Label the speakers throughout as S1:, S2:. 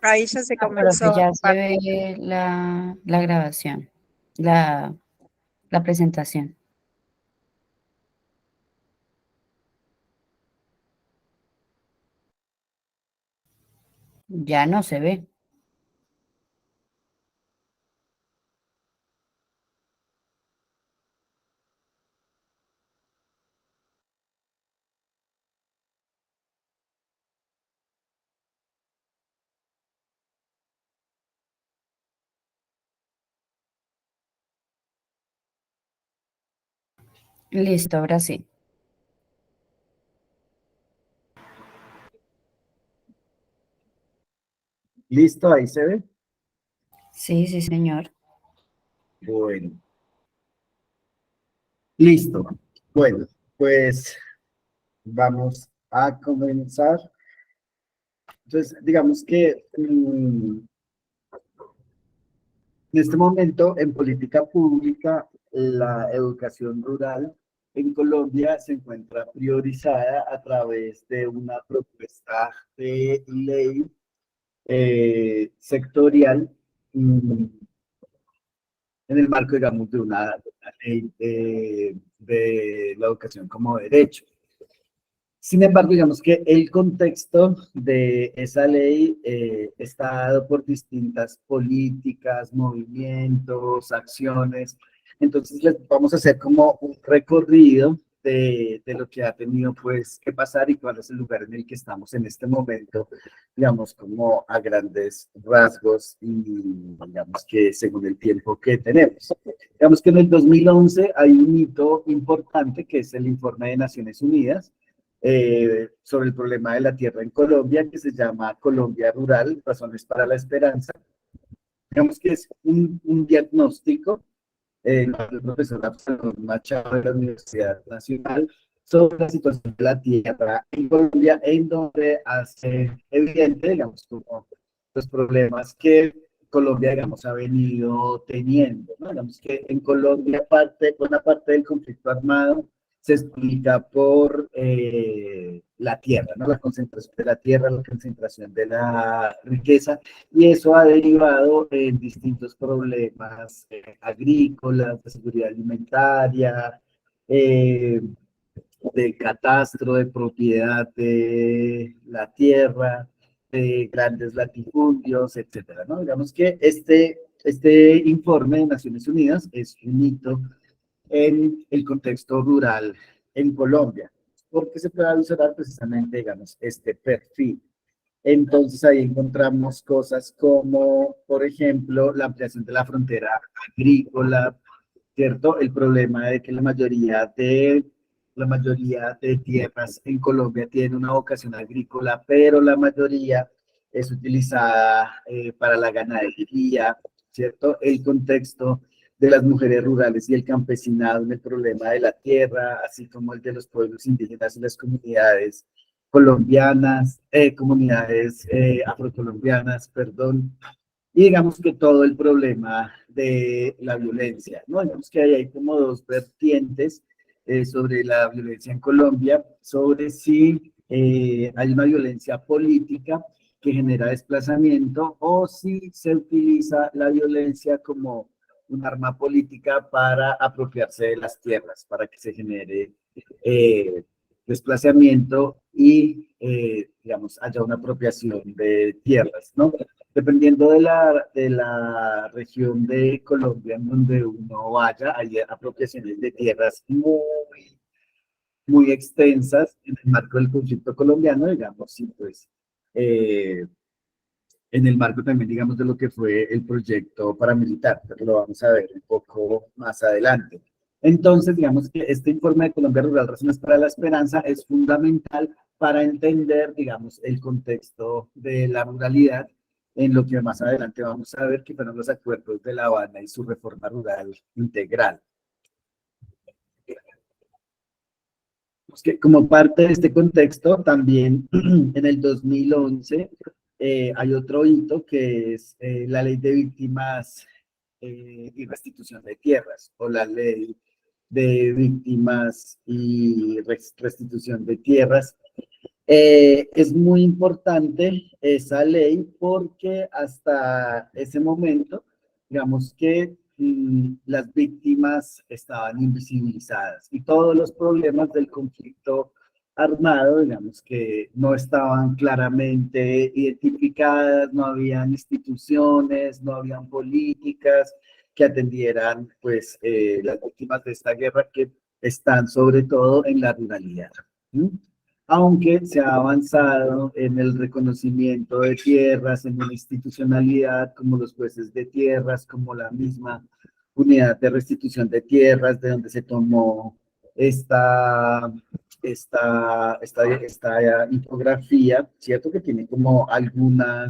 S1: Ahí ya se
S2: Profe,
S1: comenzó a
S2: ya se
S1: compartir.
S2: ve la grabación, la, la presentación. Ya no se ve. Listo, ahora sí.
S3: Listo, ahí se ve.
S2: Sí, sí, señor.
S3: Bueno, listo. Bueno, pues vamos a comenzar. Entonces, digamos que en este momento, en política pública, la educación rural en Colombia se encuentra priorizada a través de una propuesta de ley sectorial mm, en el marco, digamos, de una ley de la educación como derecho. Sin embargo, digamos que el contexto de esa ley está dado por distintas políticas, movimientos, acciones. Entonces, les vamos a hacer como un recorrido de lo que ha tenido pues que pasar y cuál es el lugar en el que estamos en este momento, digamos, como a grandes rasgos y digamos que según el tiempo que tenemos. Digamos que en el 2011 hay un hito importante que es el informe de Naciones Unidas sobre el problema de la tierra en Colombia, que se llama Colombia Rural, Razones para la Esperanza. Digamos que es un diagnóstico del profesor Absalón Machado de la Universidad Nacional sobre la situación de la tierra en Colombia, en donde hace evidente, digamos, como los problemas que Colombia, digamos, ha venido teniendo, ¿no? Digamos que en Colombia una parte del conflicto armado se explica por la tierra, ¿no? La concentración de la tierra, la concentración de la riqueza, y eso ha derivado en distintos problemas agrícolas, de seguridad alimentaria, eh, de catastro, de propiedad de la tierra, de grandes latifundios, etcétera, ¿no? Digamos que este informe de Naciones Unidas es un hito en el contexto rural en Colombia, porque se puede observar precisamente, digamos, este perfil. Entonces ahí encontramos cosas como, por ejemplo, la ampliación de la frontera agrícola, ¿cierto? El problema de que la mayoría de tierras en Colombia tienen una vocación agrícola, pero la mayoría es utilizada para la ganadería, ¿cierto? El contexto de las mujeres rurales y el campesinado en el problema de la tierra, así como el de los pueblos indígenas y las comunidades colombianas, comunidades afrocolombianas, perdón, y digamos que todo el problema de la violencia, ¿no? Digamos que ahí hay como dos vertientes sobre la violencia en Colombia, sobre si hay una violencia política que genera desplazamiento o si se utiliza la violencia como un arma política para apropiarse de las tierras, para que se genere desplazamiento y, digamos, haya una apropiación de tierras, ¿no? Dependiendo de la región de Colombia en donde uno vaya, hay apropiaciones de tierras muy, muy extensas en el marco del conflicto colombiano, digamos, y pues eh, en el marco también, digamos, de lo que fue el proyecto paramilitar, pero lo vamos a ver un poco más adelante. Entonces, digamos que este informe de Colombia Rural, Razones para la Esperanza, es fundamental para entender, digamos, el contexto de la ruralidad, en lo que más adelante vamos a ver que fueron los acuerdos de La Habana y su reforma rural integral. Pues que como parte de este contexto, también en el 2011 hay otro hito que es la ley de víctimas y restitución de tierras, o la ley de víctimas y restitución de tierras, Es muy importante esa ley porque hasta ese momento, digamos que las víctimas estaban invisibilizadas y todos los problemas del conflicto armado, digamos que no estaban claramente identificadas, no habían instituciones, no habían políticas que atendieran pues las víctimas de esta guerra que están sobre todo en la ruralidad. ¿Sí? Aunque se ha avanzado en el reconocimiento de tierras, en la institucionalidad, como los jueces de tierras, como la misma unidad de restitución de tierras, de donde se tomó esta, esta infografía, ¿cierto? Que tiene como alguna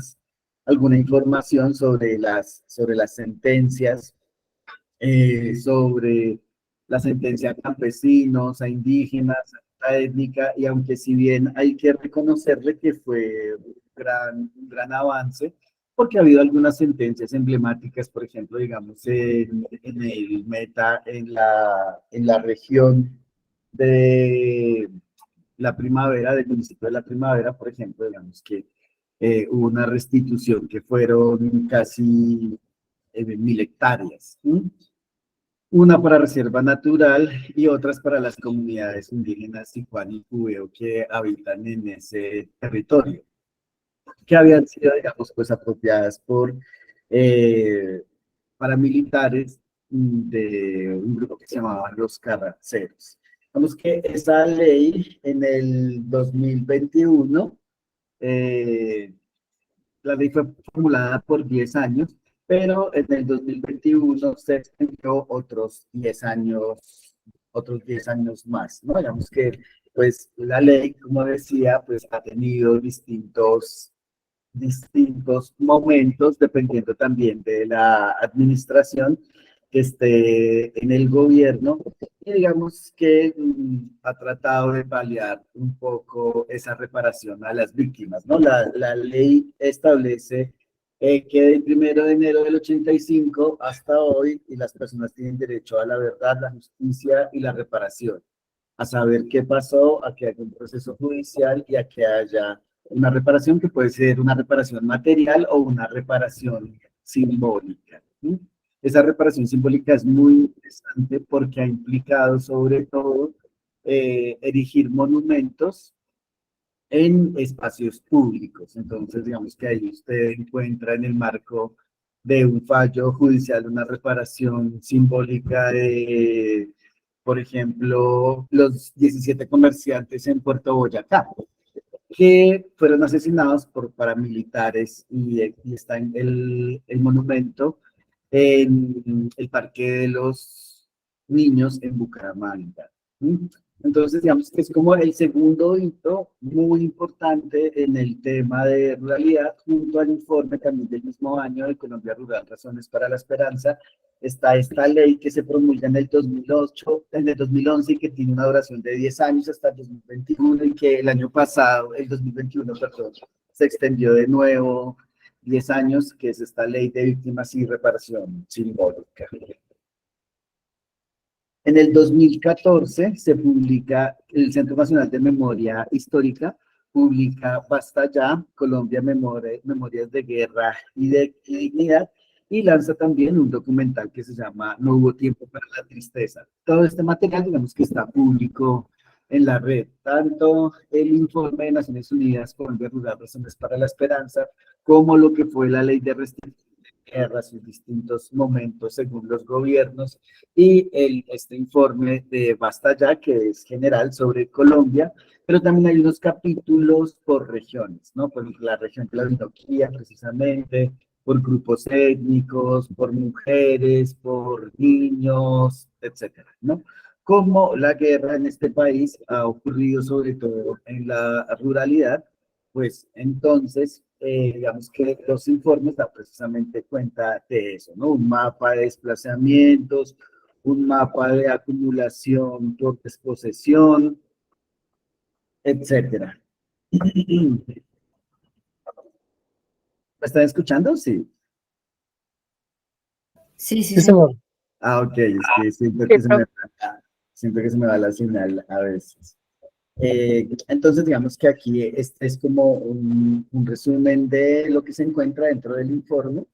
S3: información sobre las sentencias, sobre la sentencia a campesinos, a indígenas, a étnica, y aunque si bien hay que reconocerle que fue un gran avance, porque ha habido algunas sentencias emblemáticas, por ejemplo, digamos, en el Meta, en la región de la Primavera, del municipio de la Primavera, por ejemplo, digamos que hubo una restitución que fueron casi 1000 hectáreas. ¿Sí? Una para reserva natural y otras para las comunidades indígenas Tijuana y Cubeo que habitan en ese territorio, que habían sido, digamos, pues apropiadas por eh, paramilitares de un grupo que se llamaba los Carranceros. Digamos que esa ley en el 2021 eh, la ley fue formulada por 10 años, pero en el 2021 se extendió otros 10 años más, ¿no? Digamos que, pues, la ley, como decía, pues, ha tenido distintos momentos, dependiendo también de la administración que esté en el gobierno, y digamos que ha tratado de paliar un poco esa reparación a las víctimas, ¿no? La ley establece que del 1 de enero del 85 hasta hoy, y las personas tienen derecho a la verdad, la justicia y la reparación, a saber qué pasó, a que haya un proceso judicial y a que haya una reparación que puede ser una reparación material o una reparación simbólica. ¿Sí? Esa reparación simbólica es muy interesante porque ha implicado sobre todo erigir monumentos en espacios públicos. Entonces, digamos que ahí usted encuentra en el marco de un fallo judicial una reparación simbólica de, por ejemplo, los 17 comerciantes en Puerto Boyacá, que fueron asesinados por paramilitares y está en el monumento en el Parque de los Niños en Bucaramanga. ¿Sí? Entonces, digamos que es como el segundo hito muy importante en el tema de ruralidad, junto al informe también del mismo año de Colombia Rural, Razones para la Esperanza. Está esta ley que se promulga en el 2008, en el 2011, y que tiene una duración de 10 años hasta el 2021, y que el año pasado, el 2021, perdón, se extendió de nuevo 10 años, que es esta ley de víctimas y reparación simbólica. En el 2014 se publica, el Centro Nacional de Memoria Histórica publica Basta Ya, Colombia, Memorias de Guerra y Dignidad, y lanza también un documental que se llama No hubo tiempo para la tristeza. Todo este material, digamos que está público en la red, tanto el informe de Naciones Unidas, Colombia Rural, Razones para la Esperanza, como lo que fue la ley de restricción de guerra, sus distintos momentos según los gobiernos, y este informe de Basta Ya, que es general sobre Colombia, pero también hay unos capítulos por regiones, ¿no? Por la región de la Orinoquía, precisamente, por grupos étnicos, por mujeres, por niños, etcétera, ¿no? Como la guerra en este país ha ocurrido sobre todo en la ruralidad, pues entonces, digamos que los informes dan precisamente cuenta de eso, ¿no? Un mapa de desplazamientos, un mapa de acumulación por desposesión, etcétera. ¿Me están escuchando? Sí.
S2: Sí, sí,
S1: Sí,
S2: señor.
S1: señor.
S3: Ah, ok, es que
S1: Sí, profe.
S3: siento que se me va la señal a veces. Entonces, digamos que aquí este es como un resumen de lo que se encuentra dentro del informe,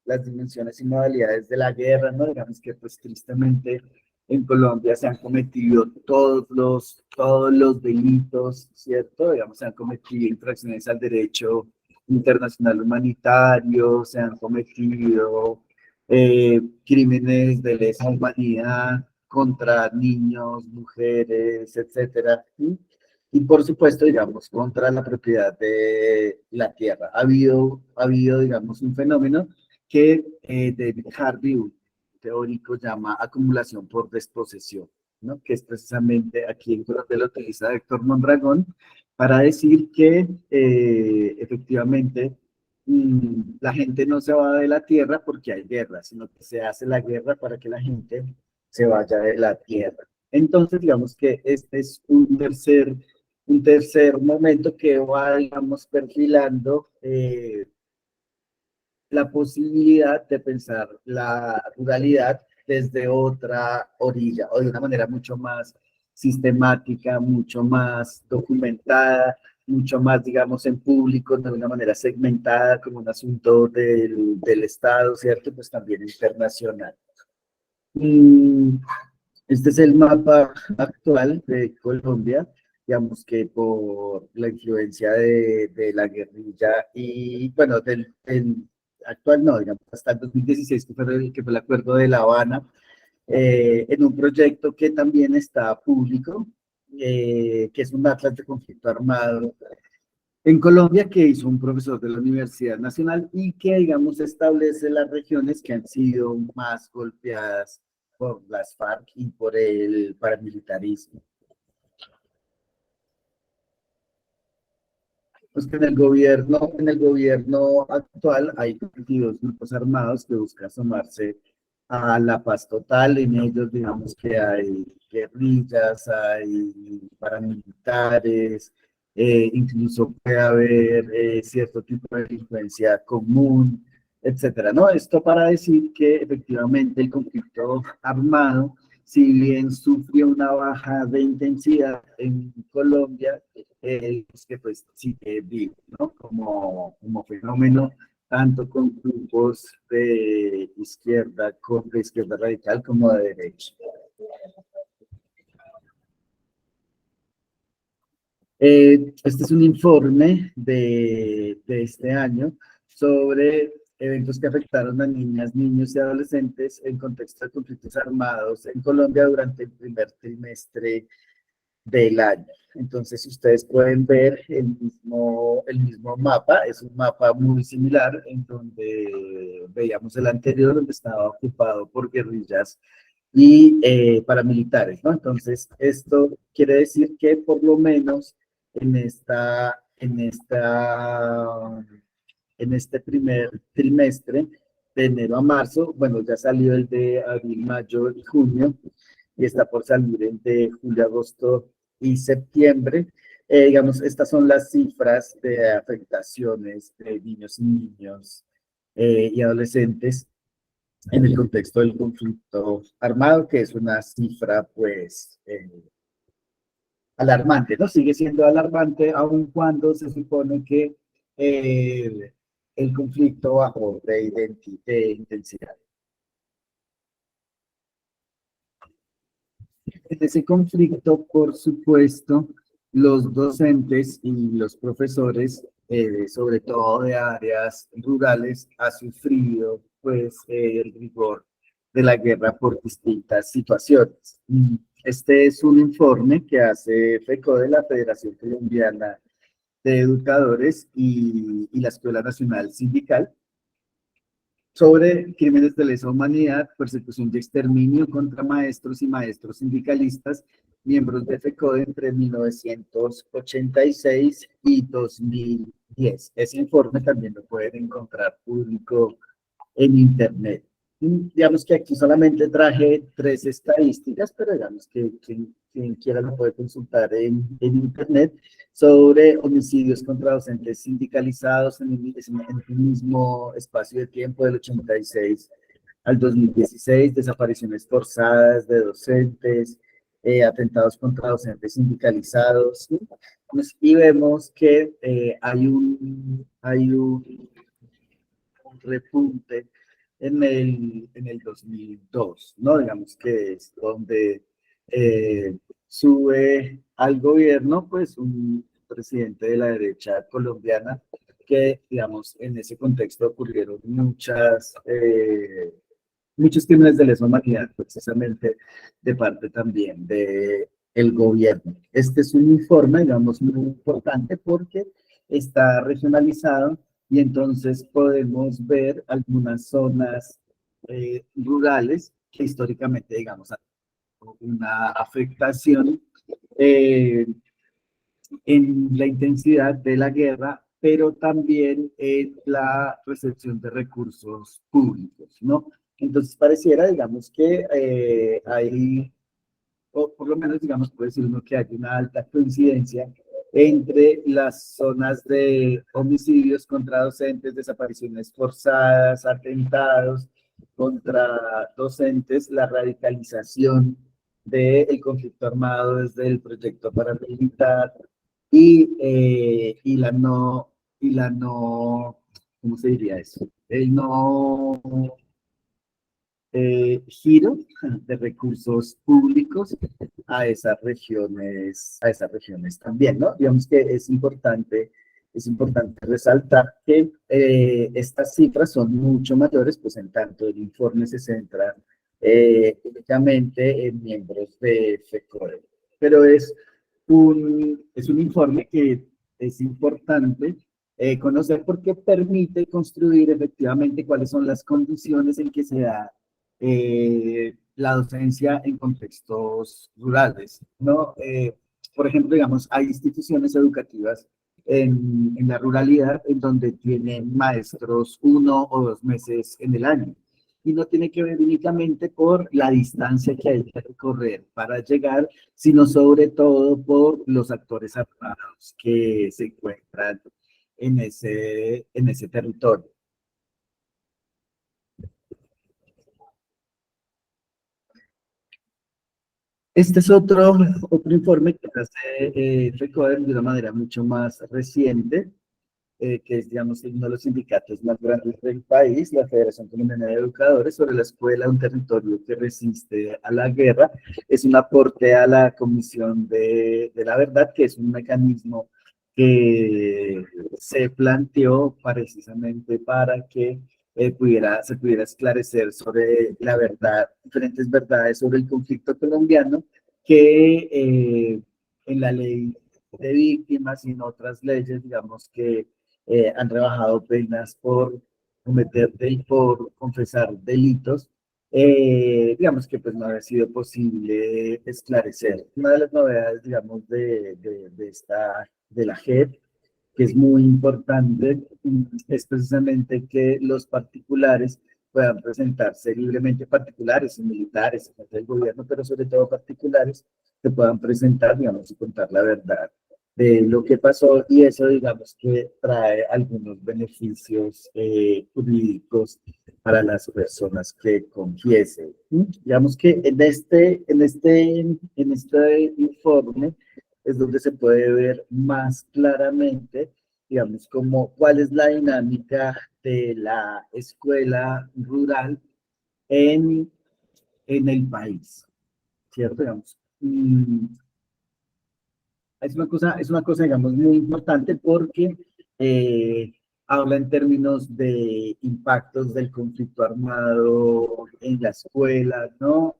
S3: las dimensiones y modalidades de la guerra, ¿no? Digamos que pues tristemente en Colombia se han cometido todos los delitos, ¿cierto? Digamos, se han cometido infracciones al derecho internacional humanitario, se han cometido crímenes de lesa humanidad contra niños, mujeres, etcétera. ¿Sí? Y por supuesto, digamos, contra la propiedad de la tierra. Ha habido digamos, un fenómeno que David Harvey, un teórico, llama acumulación por desposesión, ¿no? Que es precisamente aquí en Colombia lo utiliza Héctor Mondragón para decir que efectivamente la gente no se va de la tierra porque hay guerra, sino que se hace la guerra para que la gente se vaya de la tierra. Entonces, digamos que este es un tercer momento que va, digamos, perfilando la posibilidad de pensar la ruralidad desde otra orilla o de una manera mucho más sistemática, mucho más documentada, mucho más, digamos, en público, de una manera segmentada, como un asunto del Estado, ¿cierto? Pues también internacional. Mm, Este es el mapa actual de Colombia, digamos que por la influencia de la guerrilla y, bueno, del actual no, digamos, hasta el 2016, que fue el acuerdo de La Habana, en un proyecto que también está público, que es un atlas de conflicto armado en Colombia, que hizo un profesor de la Universidad Nacional y que, digamos, establece las regiones que han sido más golpeadas por las FARC y por el paramilitarismo. Pues que en el gobierno actual hay 22 grupos armados que buscan sumarse a la paz total. En ellos, digamos que hay guerrillas, hay paramilitares, incluso puede haber cierto tipo de delincuencia común, etcétera, ¿no? Esto para decir que efectivamente el conflicto armado, si bien sufrió una baja de intensidad en Colombia, es que pues sigue vivo, ¿no? Como fenómeno, tanto con grupos de izquierda radical como de derecha. Este es un informe de este año sobre eventos que afectaron a niñas, niños y adolescentes en contexto de conflictos armados en Colombia durante el primer trimestre del año. Entonces, ustedes pueden ver el mismo mapa, es un mapa muy similar en donde veíamos el anterior, donde estaba ocupado por guerrillas y paramilitares, ¿no? Entonces, esto quiere decir que por lo menos en este primer trimestre, de enero a marzo, bueno, ya salió el de abril, mayo y junio, y está por salir el de julio, agosto y septiembre. Digamos, estas son las cifras de afectaciones de niños y niños y adolescentes en el contexto del conflicto armado, que es una cifra, pues, alarmante, ¿no? Sigue siendo alarmante, aun cuando se supone que el conflicto bajó de intensidad. En ese conflicto, por supuesto, los docentes y los profesores, sobre todo de áreas rurales, han sufrido pues el rigor de la guerra por distintas situaciones. Este es un informe que hace FECODE, la Federación Colombiana de Educadores y la Escuela Nacional Sindical, sobre crímenes de lesa humanidad, persecución y exterminio contra maestros y maestros sindicalistas, miembros de FECODE entre 1986 y 2010. Ese informe también lo pueden encontrar público en Internet. Digamos que aquí solamente traje 3 estadísticas, pero digamos que quien quiera lo puede consultar en Internet sobre homicidios contra docentes sindicalizados en el mismo espacio de tiempo del 86 al 2016, desapariciones forzadas de docentes, atentados contra docentes sindicalizados, ¿sí? Y vemos que hay un repunte en el 2002, ¿no? Digamos que es donde sube al gobierno, pues, un presidente de la derecha colombiana, que, digamos, en ese contexto ocurrieron muchos crímenes de lesa humanidad, precisamente de parte también de el gobierno. Este es un informe, digamos, muy importante porque está regionalizado y entonces podemos ver algunas zonas rurales que históricamente, digamos, han tenido una afectación eh, en la intensidad de la guerra, pero también en la recepción de recursos públicos, ¿no? Entonces pareciera, digamos, que hay, o por lo menos, digamos, puede decir uno que hay una alta coincidencia entre las zonas de homicidios contra docentes, desapariciones forzadas, atentados contra docentes, la radicalización del conflicto armado desde el proyecto paramilitar y la no, ¿cómo se diría eso? El no giro de recursos públicos a esas regiones también, ¿no? Digamos que es importante resaltar que estas cifras son mucho mayores, pues en tanto el informe se centra únicamente en miembros de FECODE, pero es un informe que es importante conocer porque permite construir efectivamente cuáles son las condiciones en que se da la docencia en contextos rurales, ¿no? Por ejemplo, digamos, hay instituciones educativas en la ruralidad en donde tienen maestros 1 o 2 meses en el año. Y no tiene que ver únicamente por la distancia que hay que recorrer para llegar, sino sobre todo por los actores armados que se encuentran en ese territorio. Este es otro informe que hace Recoder de una manera mucho más reciente, que es, digamos, uno de los sindicatos más grandes del país, la Federación Colombiana de Educadores, sobre la escuela, un territorio que resiste a la guerra. Es un aporte a la Comisión de la Verdad, que es un mecanismo que se planteó precisamente para que se pudiera esclarecer sobre la verdad, diferentes verdades sobre el conflicto colombiano, que en la ley de víctimas y en otras leyes, digamos que han rebajado penas por confesar delitos, digamos que pues no había sido posible esclarecer. Una de las novedades, digamos, de la JEP, que es muy importante, es precisamente que los particulares puedan presentarse libremente, particulares y militares, del gobierno, pero sobre todo particulares, que puedan presentar, digamos, y contar la verdad de lo que pasó, y eso, digamos, que trae algunos beneficios jurídicos para las personas que confiesen. Digamos que en este informe es donde se puede ver más claramente, digamos, como cuál es la dinámica de la escuela rural en, en el país, ¿cierto? Digamos, es una cosa, digamos, muy importante porque eh, habla en términos de impactos del conflicto armado en la escuela, ¿no?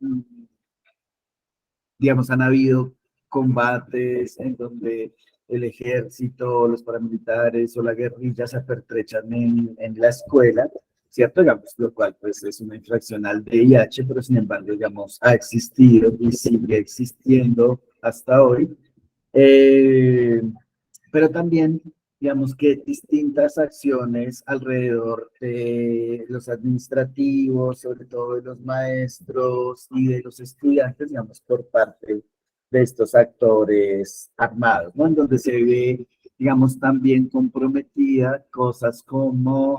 S3: Digamos, han habido combates en donde el ejército, los paramilitares o la guerrilla se pertrechan en la escuela, ¿cierto? Digamos, lo cual pues es una infracción al VIH, pero sin embargo, digamos, ha existido y sigue existiendo hasta hoy. Eh, pero también, digamos que distintas acciones alrededor de los administrativos, sobre todo de los maestros y de los estudiantes, digamos, por parte de estos actores armados, ¿no? En donde se ve, digamos, también comprometida cosas como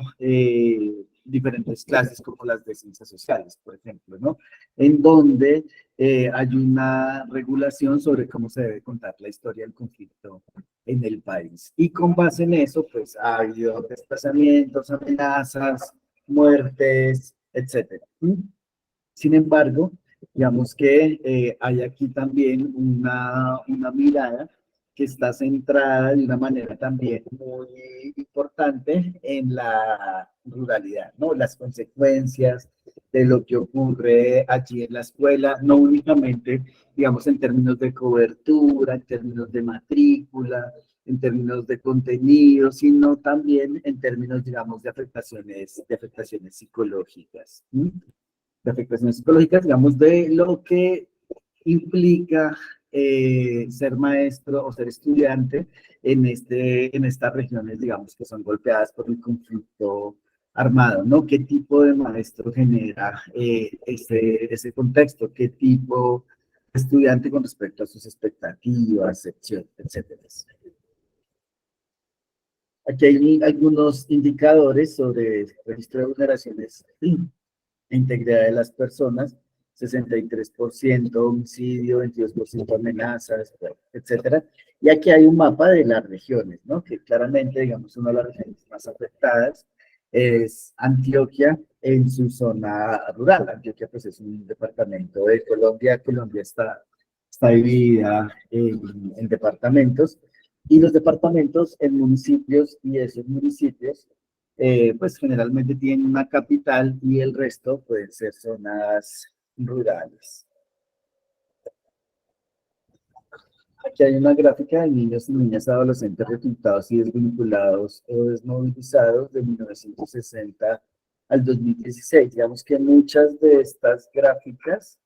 S3: diferentes clases como las de ciencias sociales, por ejemplo, ¿no? En donde hay una regulación sobre cómo se debe contar la historia del conflicto en el país. Y con base en eso, pues ha habido desplazamientos, amenazas, muertes, etcétera. Sin embargo, digamos que hay aquí también una mirada que está centrada de una manera también muy importante en la ruralidad, ¿no? Las consecuencias de lo que ocurre allí en la escuela, no únicamente, digamos, en términos de cobertura, en términos de matrícula, en términos de contenido, sino también en términos, digamos, de afectaciones psicológicas. De afectaciones psicológicas, digamos, de lo que implica ser maestro o ser estudiante en estas regiones, digamos, que son golpeadas por el conflicto armado, ¿no? ¿Qué tipo de maestro genera ese contexto? ¿Qué tipo de estudiante con respecto a sus expectativas, etcétera? Aquí hay algunos indicadores sobre el registro de vulneraciones integridad de las personas, 63% homicidio, 22% amenazas, etcétera. Y aquí hay un mapa de las regiones, ¿no? Que claramente, digamos, una de las regiones más afectadas es Antioquia en su zona rural. Antioquia, pues, es un departamento de Colombia. Colombia está dividida en departamentos y los departamentos en municipios y esos municipios pues generalmente tienen una capital y el resto pueden ser zonas rurales. Aquí hay una gráfica de niños y niñas adolescentes reclutados y desvinculados o desmovilizados de 1960 al 2016. Digamos que muchas de estas gráficas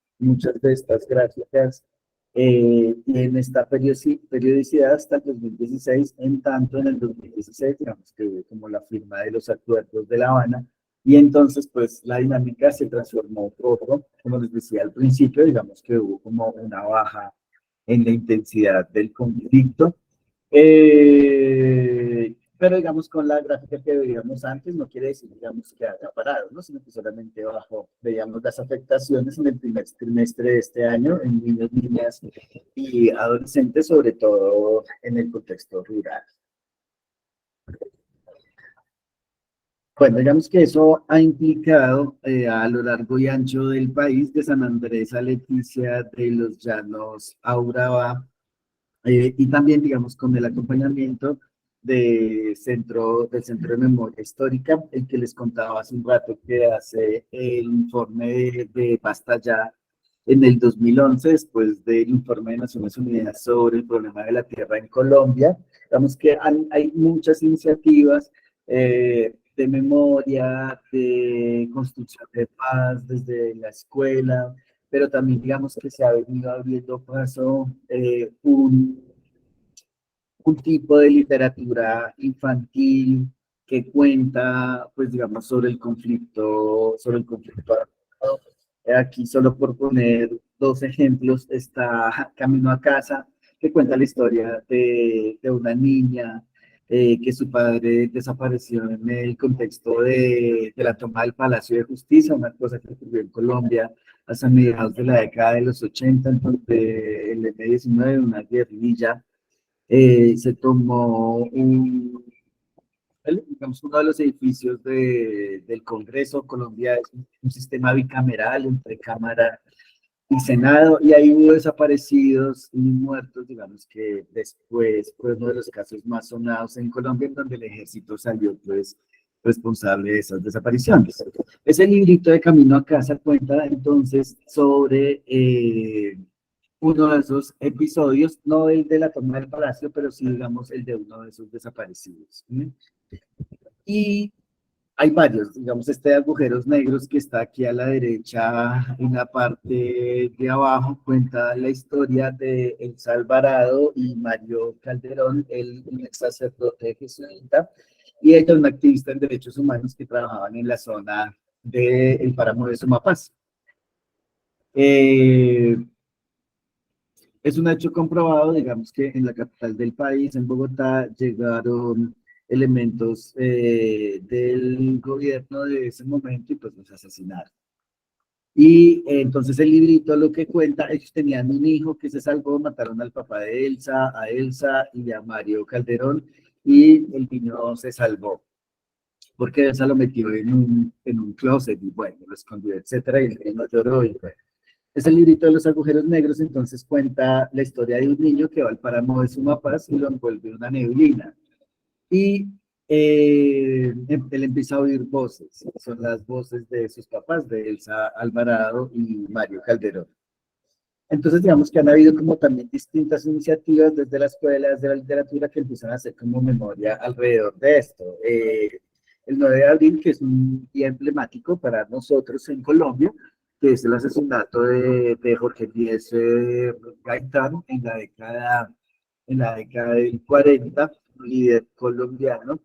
S3: tienen esta periodicidad hasta el 2016, en tanto en el 2016, digamos que hubo como la firma de los acuerdos de La Habana, y entonces pues la dinámica se transformó un poco, como les decía al principio, digamos que hubo como una baja en la intensidad del conflicto. Pero digamos, con la gráfica que veíamos antes, no quiere decir, digamos, que haya parado, ¿no? Sino que solamente bajó. Veíamos las afectaciones en el primer trimestre de este año en niños, niñas y adolescentes, sobre todo en el contexto rural. Bueno, digamos que eso ha implicado a lo largo y ancho del país, de San Andrés a Leticia, de los Llanos a Urabá, y también, digamos, con el acompañamiento del Centro de Memoria Histórica, el que les contaba hace un rato que hace el informe de Basta Ya en el 2011, después del informe de Naciones Unidas sobre el problema de la tierra en Colombia. Digamos que hay muchas iniciativas de memoria, de construcción de paz desde la escuela, pero también digamos que se ha venido abriendo paso un tipo de literatura infantil que cuenta, pues digamos, sobre el conflicto armado. Aquí solo por poner dos ejemplos, está Camino a Casa, que cuenta la historia de una niña que su padre desapareció en el contexto de la toma del Palacio de Justicia, una cosa que ocurrió en Colombia hasta mediados de la década de los 80, entonces el M-19, una guerrilla, se tomó digamos, uno de los edificios del Congreso. Colombia es un sistema bicameral entre Cámara y Senado, y ahí hubo desaparecidos y muertos, digamos que después fue uno de los casos más sonados en Colombia, en donde el ejército salió pues responsable de esas desapariciones. Ese librito de Camino a Casa cuenta entonces sobre uno de esos episodios, no el de la toma del palacio, pero sí, digamos, el de uno de esos desaparecidos. Y hay varios, digamos, este de agujeros negros que está aquí a la derecha, en la parte de abajo, cuenta la historia de Elsa Alvarado y Mario Calderón, el ex sacerdote jesuita, y ella una activista en derechos humanos que trabajaban en la zona del páramo de Sumapaz. Es un hecho comprobado, digamos que en la capital del país, en Bogotá, llegaron elementos del gobierno de ese momento y pues los asesinaron. Y entonces el librito lo que cuenta, ellos tenían un hijo que se salvó, mataron al papá de Elsa, a Elsa y a Mario Calderón, y el niño se salvó, porque Elsa lo metió en un closet y bueno, lo escondió, etcétera, y el niño lloró. Y bueno. Es el librito de los agujeros negros, entonces cuenta la historia de un niño que va al páramo de Sumapaz y lo envuelve una neblina. Y él empieza a oír voces, son las voces de sus papás, de Elsa Alvarado y Mario Calderón. Entonces, digamos que han habido como también distintas iniciativas desde las escuelas de la literatura que empiezan a hacer como memoria alrededor de esto. El 9 de abril, que es un día emblemático para nosotros en Colombia, que es el asesinato de Jorge Eliezer Gaitán en la década del 40, un líder colombiano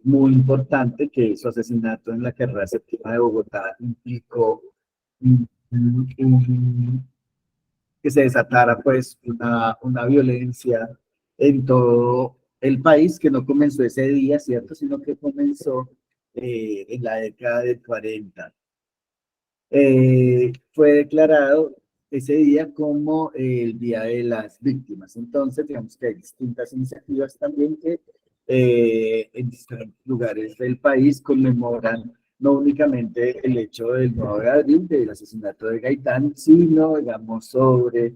S3: muy importante, que su asesinato en la carrera séptima de Bogotá implicó un, que se desatara pues una violencia en todo el país, que no comenzó ese día, ¿cierto? Sino que comenzó en la década del 40. Fue declarado ese día como el Día de las Víctimas. Entonces, digamos que hay distintas iniciativas también que en diferentes lugares del país conmemoran no únicamente el hecho del 9 de abril, del asesinato de Gaitán, sino, digamos, sobre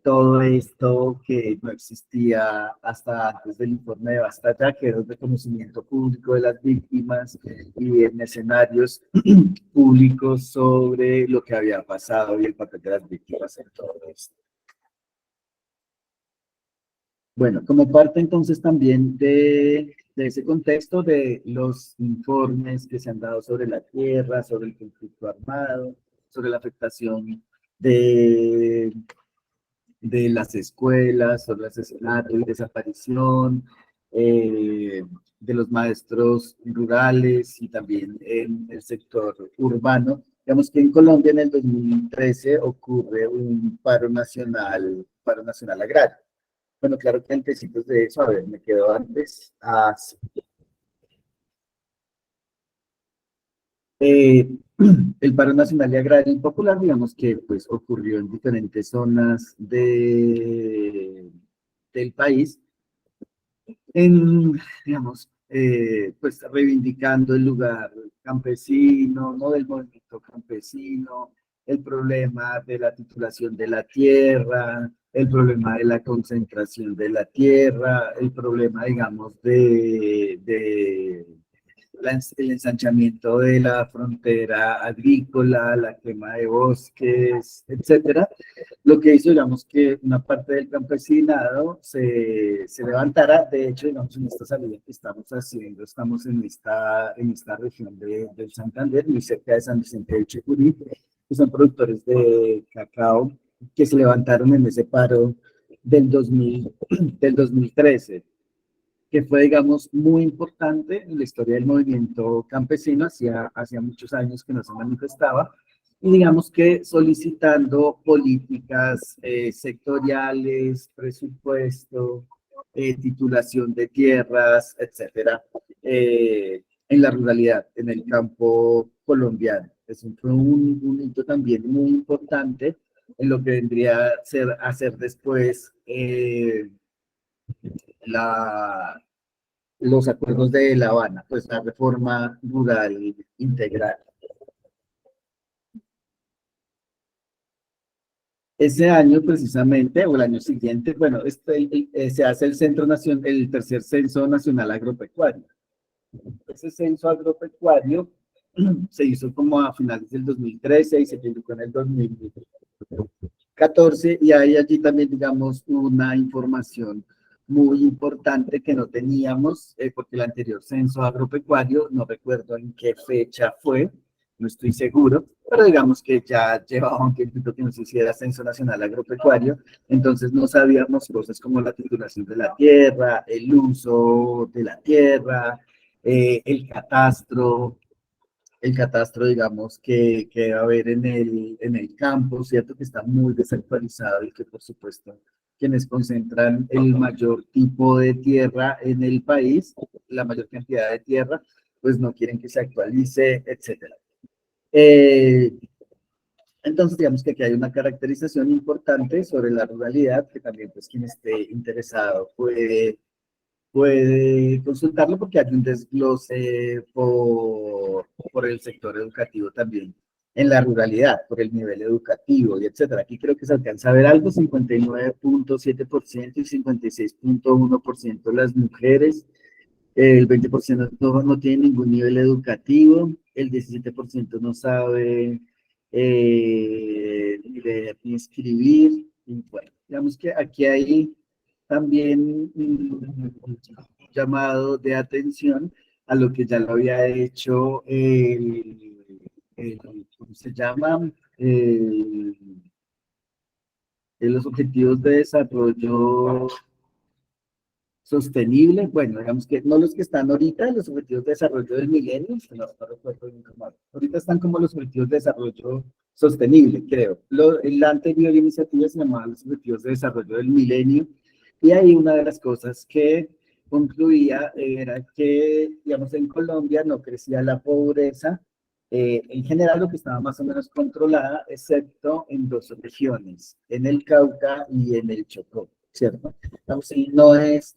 S3: todo esto que no existía hasta antes del informe de Basta Ya, que era el reconocimiento público de las víctimas y en escenarios públicos sobre lo que había pasado y el papel de las víctimas en todo esto. Bueno, como parte entonces también de ese contexto de los informes que se han dado sobre la tierra, sobre el conflicto armado, sobre la afectación de, de las escuelas, sobre el asesinato y desaparición, de los maestros rurales y también en el sector urbano. Digamos que en Colombia en el 2013 ocurre un paro nacional agrario. Bueno, claro que antes de eso, a ver, me quedo antes. Sí. Eh, el paro nacional y agrario y popular, digamos que pues ocurrió en diferentes zonas del país, digamos, pues reivindicando el lugar campesino, no del movimiento campesino, el problema de la titulación de la tierra, el problema de la concentración de la tierra, el problema, digamos, el ensanchamiento de la frontera agrícola, la quema de bosques, etcétera, lo que hizo, digamos, que una parte del campesinado se levantara. De hecho, digamos, en esta salida que estamos haciendo, estamos en esta región del Santander, muy cerca de San Vicente del Chucurí, que son productores de cacao, que se levantaron en ese paro del 2013, que fue, digamos, muy importante en la historia del movimiento campesino, hacía muchos años que no se manifestaba, y digamos que solicitando políticas sectoriales, presupuesto, titulación de tierras, etcétera, en la ruralidad, en el campo colombiano. Fue un hito también muy importante en lo que vendría a ser después la, los acuerdos de La Habana, pues la reforma rural integral. Ese año precisamente, o el año siguiente, bueno, se hace el tercer censo nacional agropecuario. Ese censo agropecuario se hizo como a finales del 2013 y se publicó en el 2014, y hay allí también, digamos, una información muy importante que no teníamos, porque el anterior censo agropecuario, no recuerdo en qué fecha fue, no estoy seguro, pero digamos que ya llevaba un tiempo que no se hiciera censo nacional agropecuario, entonces no sabíamos cosas como la titulación de la tierra, el uso de la tierra, el catastro, digamos, que va a haber en el campo, ¿cierto? Que está muy desactualizado y que, por supuesto, quienes concentran el mayor tipo de tierra en el país, la mayor cantidad de tierra, pues no quieren que se actualice, etcétera. Entonces, digamos que aquí hay una caracterización importante sobre la ruralidad, que también, pues, quien esté interesado puede consultarlo porque hay un desglose por el sector educativo también en la ruralidad, por el nivel educativo y etcétera. Aquí creo que se alcanza a ver algo, 59.7% y 56.1% las mujeres, el 20% no tiene ningún nivel educativo, el 17% no sabe ni leer ni escribir. Y bueno, digamos que aquí hay también un llamado de atención a lo que ya lo había hecho ¿cómo se llama? El, los objetivos de desarrollo sostenible, bueno, digamos que no los que están ahorita, los objetivos de desarrollo del milenio, no recuerdo bien cómo, ahorita están como los objetivos de desarrollo sostenible, creo. La anterior iniciativa se llamaba los objetivos de desarrollo del milenio, y ahí una de las cosas que concluía era que, digamos, en Colombia no crecía la pobreza, en general lo que estaba más o menos controlada, excepto en dos regiones, en el Cauca y en el Chocó, ¿cierto? Sí, no es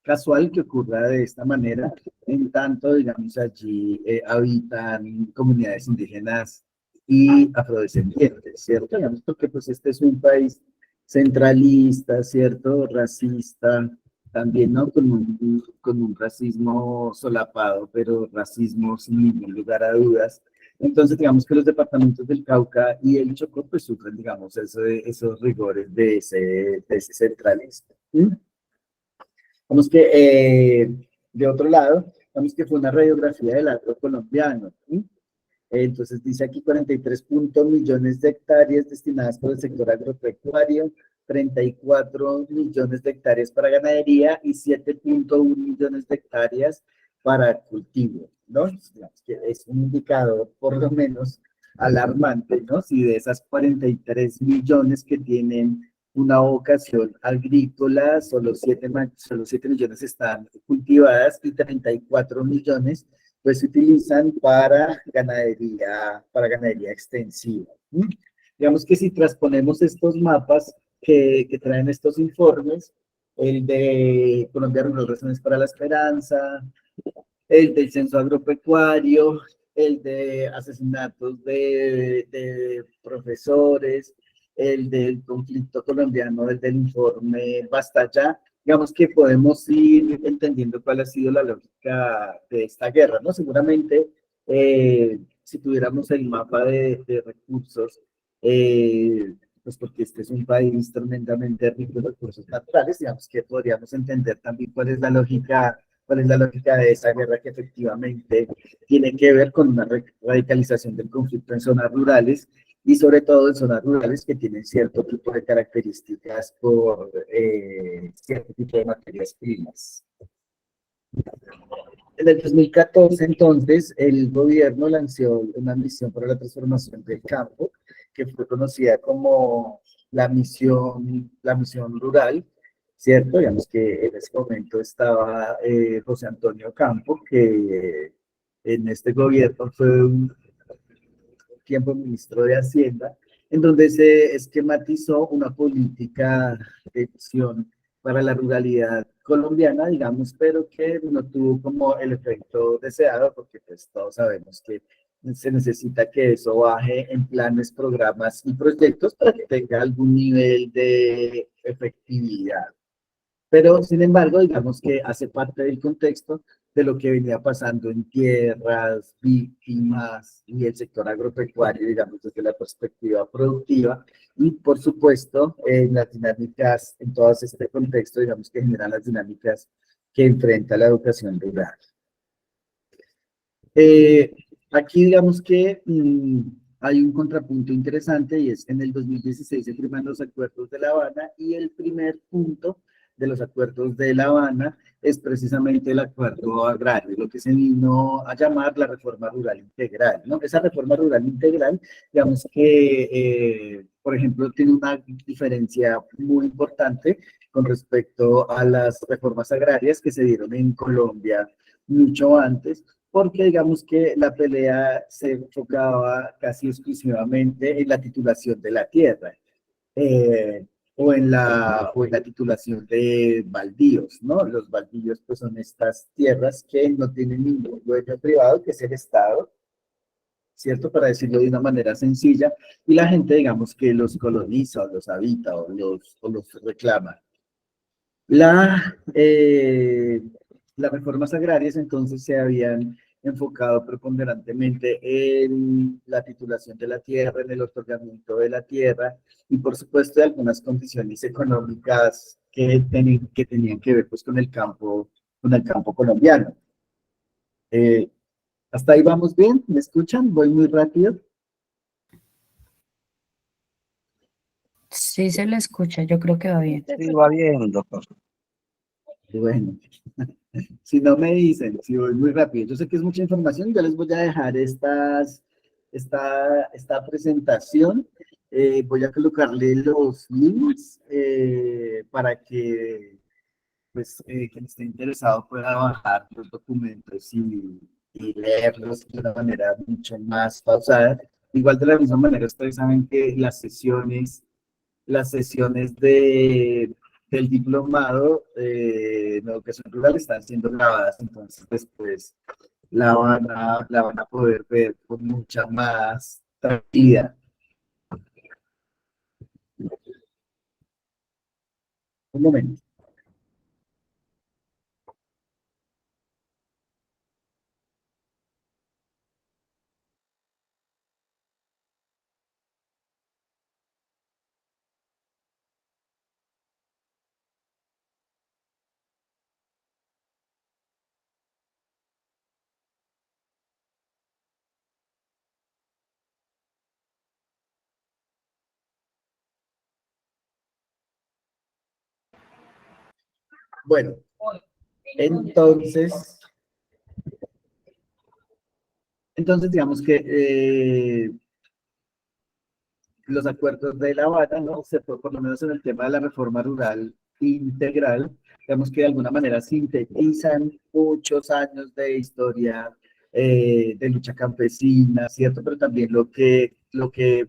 S3: casual que ocurra de esta manera, en tanto, digamos, allí habitan comunidades indígenas y afrodescendientes, ¿cierto? Digamos, porque pues este es un país centralista, ¿cierto? Racista, también, ¿no? Con un racismo solapado, pero racismo sin ningún lugar a dudas. Entonces, digamos que los departamentos del Cauca y el Chocó, pues sufren, digamos, esos rigores de ese centralismo. ¿Mm? Vamos que, de otro lado, vamos que fue una radiografía del agro colombiano. ¿Sí? Entonces dice aquí 43 millones de hectáreas destinadas por el sector agropecuario, 34 millones de hectáreas para ganadería y 7.1 millones de hectáreas para cultivo, ¿no? Digamos que es un indicador por lo menos alarmante, ¿no? Si de esas 43 millones que tienen una vocación agrícola, solo 7 millones están cultivadas y 34 millones pues se utilizan para ganadería extensiva. ¿Mm? Digamos que si transponemos estos mapas que traen estos informes, el de Colombia Rural Razones para la Esperanza, el del censo agropecuario, el de asesinatos de profesores, el del conflicto colombiano, el del informe Basta Ya, digamos que podemos ir entendiendo cuál ha sido la lógica de esta guerra, ¿no? Seguramente, si tuviéramos el mapa de recursos, pues porque este es un país tremendamente rico en recursos naturales, digamos que podríamos entender también cuál es la lógica de esa guerra que efectivamente tiene que ver con una radicalización del conflicto en zonas rurales y sobre todo en zonas rurales que tienen cierto tipo de características por cierto tipo de materias primas. En el 2014, entonces, el gobierno lanzó una misión para la transformación del campo, que fue conocida como la misión rural, ¿cierto? Digamos que en ese momento estaba José Antonio Campo, que en este gobierno fue un tiempo ministro de Hacienda, en donde se esquematizó una política de acción para la ruralidad colombiana, digamos, pero que no tuvo como el efecto deseado, porque pues todos sabemos que se necesita que eso baje en planes, programas y proyectos para que tenga algún nivel de efectividad. Pero, sin embargo, digamos que hace parte del contexto de lo que venía pasando en tierras, víctimas y el sector agropecuario, digamos, desde la perspectiva productiva y, por supuesto, en las dinámicas, en todo este contexto, digamos, que generan las dinámicas que enfrenta la educación rural. Eh, Aquí, digamos que hay un contrapunto interesante y es que en el 2016 se firman los acuerdos de La Habana y el primer punto de los acuerdos de La Habana es precisamente el acuerdo agrario, lo que se vino a llamar la reforma rural integral, ¿no? Esa reforma rural integral, digamos que, por ejemplo, tiene una diferencia muy importante con respecto a las reformas agrarias que se dieron en Colombia mucho antes, porque digamos que la pelea se enfocaba casi exclusivamente en la titulación de la tierra. Eh, o en la titulación de baldíos, ¿no? Los baldíos pues son estas tierras que no tienen ningún dueño privado, que es el Estado, ¿cierto? Para decirlo de una manera sencilla, y la gente, digamos, que los coloniza o los habita o los reclama. Las reformas agrarias entonces se habían enfocado preponderantemente en la titulación de la tierra, en el otorgamiento de la tierra y por supuesto de algunas condiciones económicas que tenían que ver pues con el campo colombiano. Eh, ¿Hasta ahí vamos bien? ¿Me escuchan? ¿Voy muy rápido?
S2: Sí se le escucha, yo creo que va bien.
S1: Sí, va bien, doctor.
S3: Bueno, si no me dicen, si voy muy rápido, yo sé que es mucha información, yo les voy a dejar esta presentación, voy a colocarle los links para que pues, quien esté interesado pueda bajar los documentos y leerlos de una manera mucho más pausada. Igual de la misma manera, ustedes saben que las sesiones del diplomado en educación rural están siendo grabadas, entonces después la van a poder ver con mucha más tranquilidad. Un momento. Bueno, entonces, digamos que los acuerdos de La Habana, ¿no? Por lo menos en el tema de la reforma rural integral, digamos que de alguna manera sintetizan muchos años de historia de lucha campesina, ¿cierto? Pero también lo que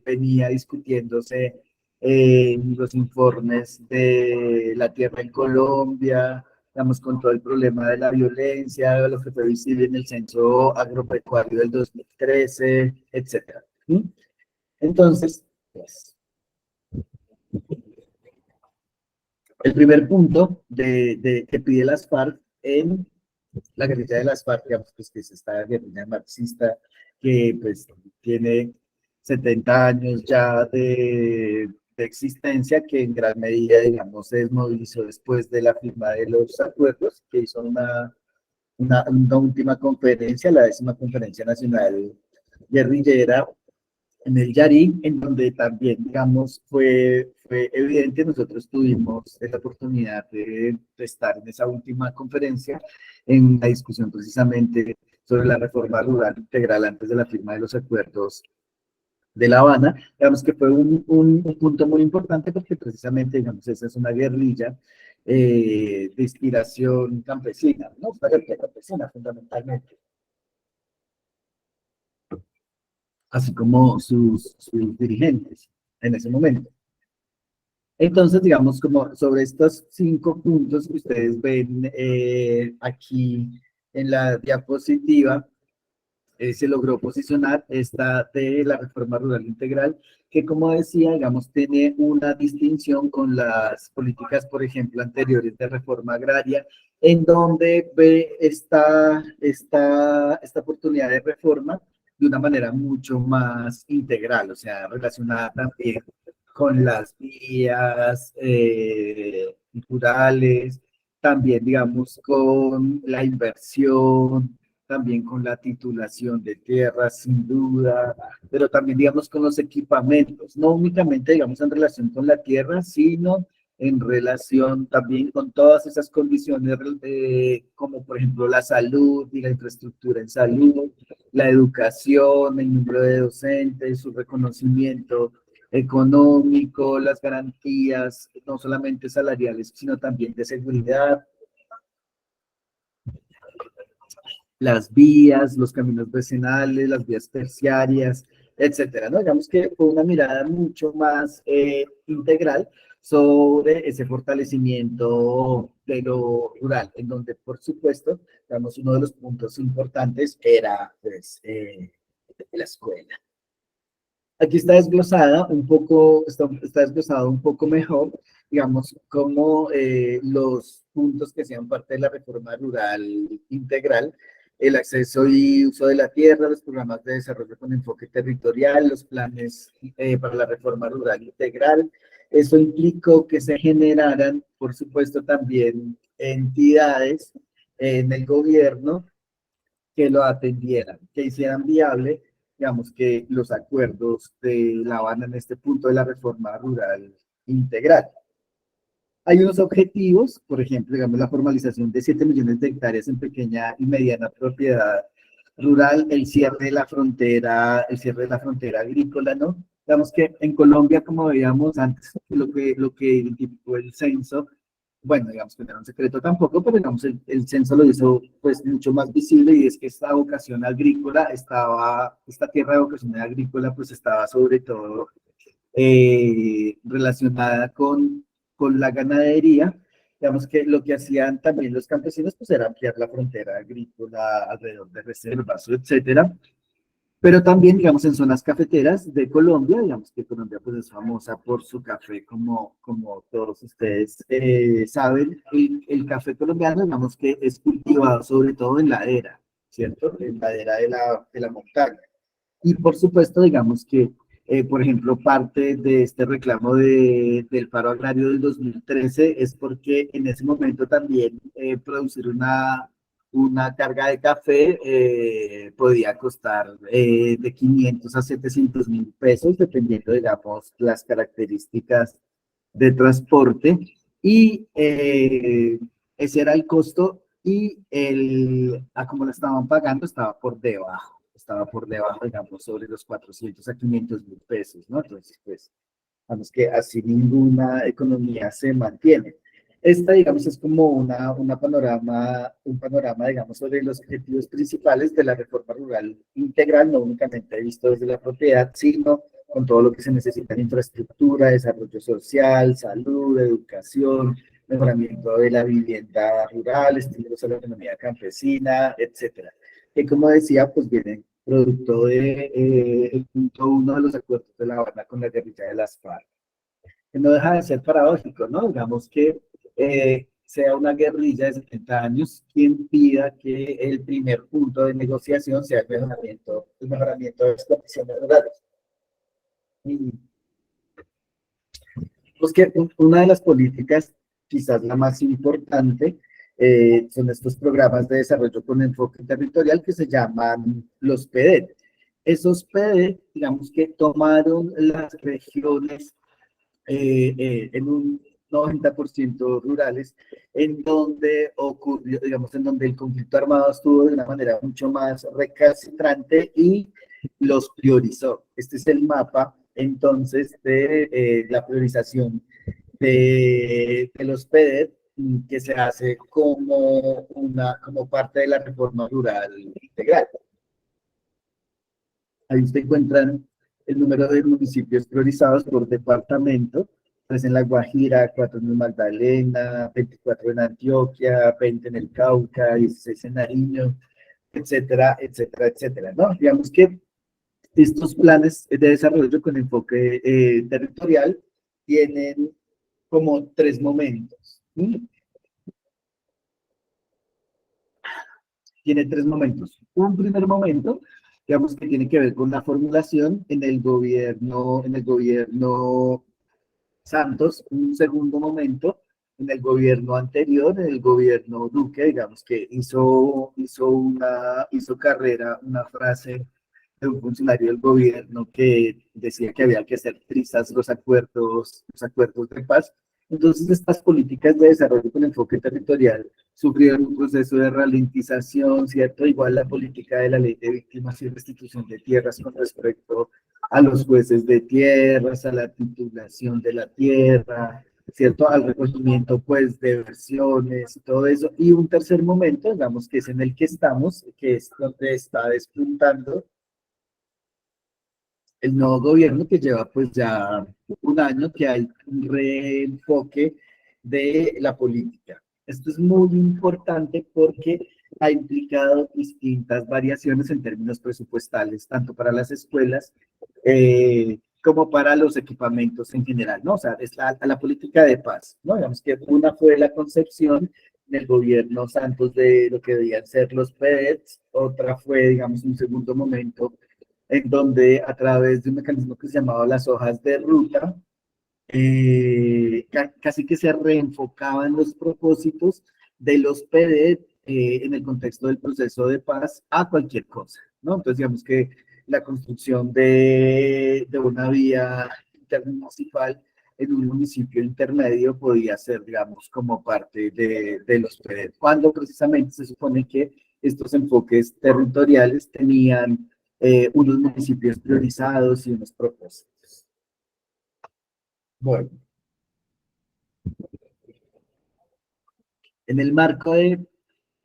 S3: venía discutiéndose en los informes de la tierra en Colombia, digamos, con todo el problema de la violencia, lo que fue visible en el censo agropecuario del 2013, etcétera. ¿Sí? Entonces, pues, el primer punto que pide las FARC en la guerrilla de las FARC, digamos, pues, que es esta guerrilla marxista que pues tiene 70 años ya de existencia, que en gran medida, digamos, se desmovilizó después de la firma de los acuerdos, que hizo una última conferencia, la 10ª Conferencia Nacional Guerrillera, en el Yari, en donde también, digamos, fue evidente, nosotros tuvimos la oportunidad de estar en esa última conferencia, en la discusión precisamente sobre la reforma rural integral antes de la firma de los acuerdos de La Habana. Digamos que fue un punto muy importante porque precisamente, digamos, esa es una guerrilla de inspiración campesina, ¿no? Una guerrilla campesina fundamentalmente, así como sus dirigentes en ese momento. Entonces, digamos, como sobre estos 5 puntos que ustedes ven aquí en la diapositiva, se logró posicionar esta de la reforma rural integral, que como decía, digamos, tiene una distinción con las políticas, por ejemplo, anteriores de reforma agraria, en donde ve esta oportunidad de reforma de una manera mucho más integral, o sea, relacionada también con las vías culturales, también, digamos, con la inversión, también con la titulación de tierras, sin duda, pero también, digamos, con los equipamientos, no únicamente, digamos, en relación con la tierra, sino en relación también con todas esas condiciones, como por ejemplo la salud y la infraestructura en salud, la educación, el número de docentes, su reconocimiento económico, las garantías, no solamente salariales, sino también de seguridad, las vías, los caminos vecinales, las vías terciarias, etcétera, ¿no? Digamos que fue una mirada mucho más integral sobre ese fortalecimiento de lo rural, en donde, por supuesto, digamos, uno de los puntos importantes era, pues, la escuela. Aquí está desglosada un poco, está desglosado un poco mejor, digamos, como los puntos que sean parte de la reforma rural integral, el acceso y uso de la tierra, los programas de desarrollo con enfoque territorial, los planes para la reforma rural integral. Eso implicó que se generaran, por supuesto, también entidades en el gobierno que lo atendieran, que hicieran viable, digamos, que los acuerdos de La Habana en este punto de la reforma rural integral. Hay unos objetivos, por ejemplo, digamos, la formalización de 7 millones de hectáreas en pequeña y mediana propiedad rural, el cierre de la frontera agrícola, ¿no? Digamos que en Colombia, como veíamos antes, lo que identificó el censo, bueno, digamos que no era un secreto tampoco, pero digamos el censo lo hizo pues mucho más visible y es que esta vocación agrícola esta tierra de vocación agrícola pues estaba sobre todo relacionada con la ganadería. Digamos que lo que hacían también los campesinos pues era ampliar la frontera agrícola alrededor de reservas, etcétera. Pero también, digamos, en zonas cafeteras de Colombia, digamos que Colombia pues es famosa por su café, como todos ustedes saben, el café colombiano, digamos que es cultivado sobre todo en ladera, ¿cierto? En ladera de la montaña. Y por supuesto, digamos que, por ejemplo, parte de este reclamo del paro agrario del 2013 es porque en ese momento también producir una carga de café podía costar de 500 a 700.000 pesos, dependiendo, digamos, las características de transporte. Y ese era el costo y a como lo estaban pagando estaba por debajo, digamos, sobre los 400 a 500.000 pesos, ¿no? Entonces, pues, vamos que así ninguna economía se mantiene. Esta, digamos, es como un panorama, digamos, sobre los objetivos principales de la reforma rural integral, no únicamente visto desde la propiedad, sino con todo lo que se necesita en infraestructura, desarrollo social, salud, educación, mejoramiento de la vivienda rural, estímulos a la economía campesina, etcétera. Que como decía, pues viene producto de el punto uno de los acuerdos de La Habana con la guerrilla de las FARC, que no deja de ser paradójico, ¿no? Digamos que sea una guerrilla de 70 años quien pida que el primer punto de negociación sea el mejoramiento de las condiciones rurales. Y pues que una de las políticas, quizás la más importante, son estos programas de desarrollo con enfoque territorial que se llaman los PEDET. Esos PEDET, digamos que tomaron las regiones en un 90% rurales, en donde ocurrió, digamos, en donde el conflicto armado estuvo de una manera mucho más recalcitrante y los priorizó. Este es el mapa, entonces, de la priorización de los PEDET que se hace como parte de la reforma rural integral. Ahí se encuentran el número de municipios priorizados por departamento, pues en La Guajira, 4 en el Magdalena, 24 en Antioquia, 20 en el Cauca, 16 en Nariño, etcétera, etcétera, etcétera, ¿no? Digamos que estos planes de desarrollo con enfoque territorial tienen como tres momentos. ¿Sí? Tiene tres momentos. Un primer momento, digamos que tiene que ver con la formulación en el gobierno Santos, un segundo momento en el gobierno anterior, en el gobierno Duque, digamos que hizo carrera una frase de un funcionario del gobierno que decía que había que hacer trizas los acuerdos de paz. Entonces, estas políticas de desarrollo con enfoque territorial sufrieron un proceso de ralentización, ¿cierto? Igual la política de la ley de víctimas y restitución de tierras con respecto a los jueces de tierras, a la titulación de la tierra, ¿cierto? Al recogimiento, pues, de versiones y todo eso. Y un tercer momento, digamos, que es en el que estamos, que es donde está despuntando el nuevo gobierno que lleva pues ya un año que hay un reenfoque de la política. Esto es muy importante porque ha implicado distintas variaciones en términos presupuestales, tanto para las escuelas como para los equipamientos en general, ¿no? O sea, es la política de paz, ¿no? Digamos que una fue la concepción del gobierno Santos de lo que debían ser los PEDs, otra fue, digamos, un segundo momento en donde a través de un mecanismo que se llamaba las hojas de ruta, casi que se reenfocaban los propósitos de los PD en el contexto del proceso de paz a cualquier cosa, ¿no? Entonces, digamos que la construcción de una vía intermunicipal en un municipio intermedio podía ser, digamos, como parte de los PD, cuando precisamente se supone que estos enfoques territoriales tenían unos municipios priorizados y unos propósitos. Bueno, en el marco de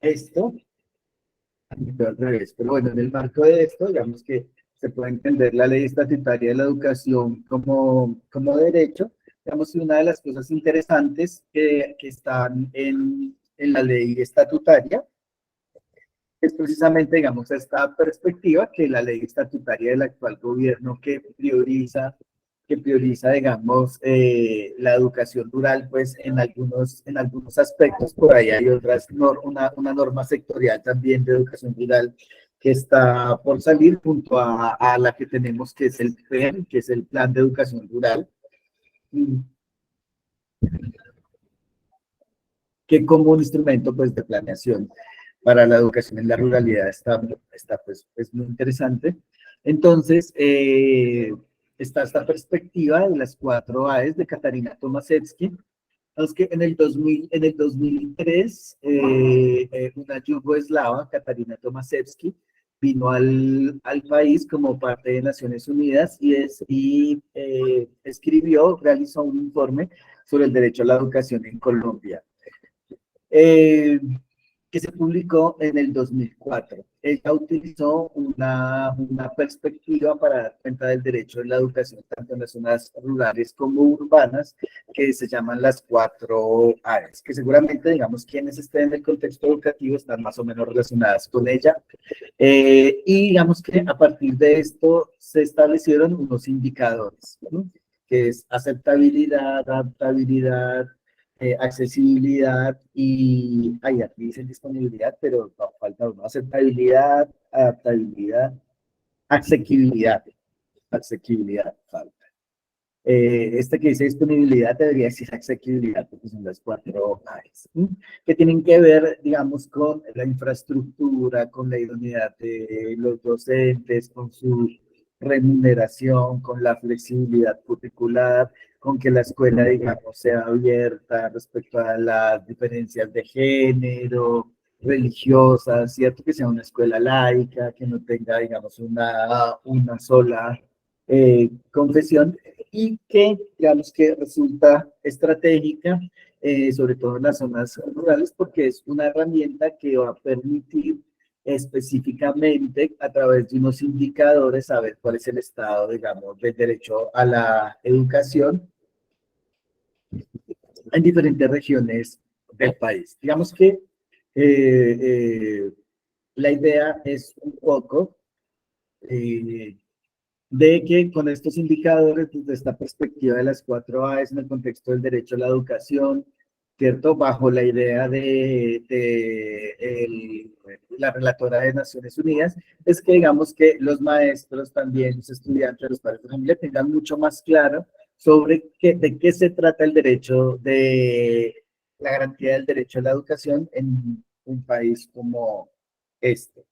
S3: esto, al revés, pero bueno, en el marco de esto, digamos que se puede entender la ley estatutaria de la educación como derecho. Digamos que una de las cosas interesantes que están en la ley estatutaria es precisamente, digamos, esta perspectiva que la ley estatutaria del actual gobierno que prioriza, digamos, la educación rural, pues en algunos aspectos, por ahí hay una norma sectorial también de educación rural que está por salir junto a la que tenemos, que es el PEN, que es el Plan de Educación Rural, que como un instrumento, pues, de planeación para la educación en la ruralidad está pues, es muy interesante. Entonces, está esta perspectiva de las 4 A's de Katarina Tomaszewski. Es que en el 2003, una yugoslava, Katarina Tomaszewski, vino al país como parte de Naciones Unidas y realizó un informe sobre el derecho a la educación en Colombia. Que se publicó en el 2004. Ella utilizó una perspectiva para dar cuenta del derecho a la educación tanto en las zonas rurales como urbanas, que se llaman las 4 A's, que seguramente, digamos, quienes estén en el contexto educativo están más o menos relacionadas con ella. Y digamos que a partir de esto se establecieron unos indicadores, ¿no? Que es aceptabilidad, adaptabilidad, accesibilidad y, aquí dicen disponibilidad, pero no, falta uno, aceptabilidad, adaptabilidad, asequibilidad, falta. Este que dice disponibilidad debería decir asequibilidad, porque son las 4 A's, que tienen que ver, digamos, con la infraestructura, con la idoneidad de los docentes, con su remuneración, con la flexibilidad curricular, con que la escuela, digamos, sea abierta respecto a las diferencias de género, religiosas, ¿cierto? Que sea una escuela laica, que no tenga, digamos, una sola confesión y que, digamos, que resulta estratégica, sobre todo en las zonas rurales, porque es una herramienta que va a permitir específicamente a través de unos indicadores saber cuál es el estado, digamos, del derecho a la educación en diferentes regiones del país. Digamos que la idea es un poco de que con estos indicadores, desde esta perspectiva de las 4 A's en el contexto del derecho a la educación, ¿cierto? Bajo la idea de la relatora de Naciones Unidas, es que digamos que los maestros también, los estudiantes, los padres de familia tengan mucho más claro sobre de qué se trata el derecho de la garantía del derecho a la educación en un país como este.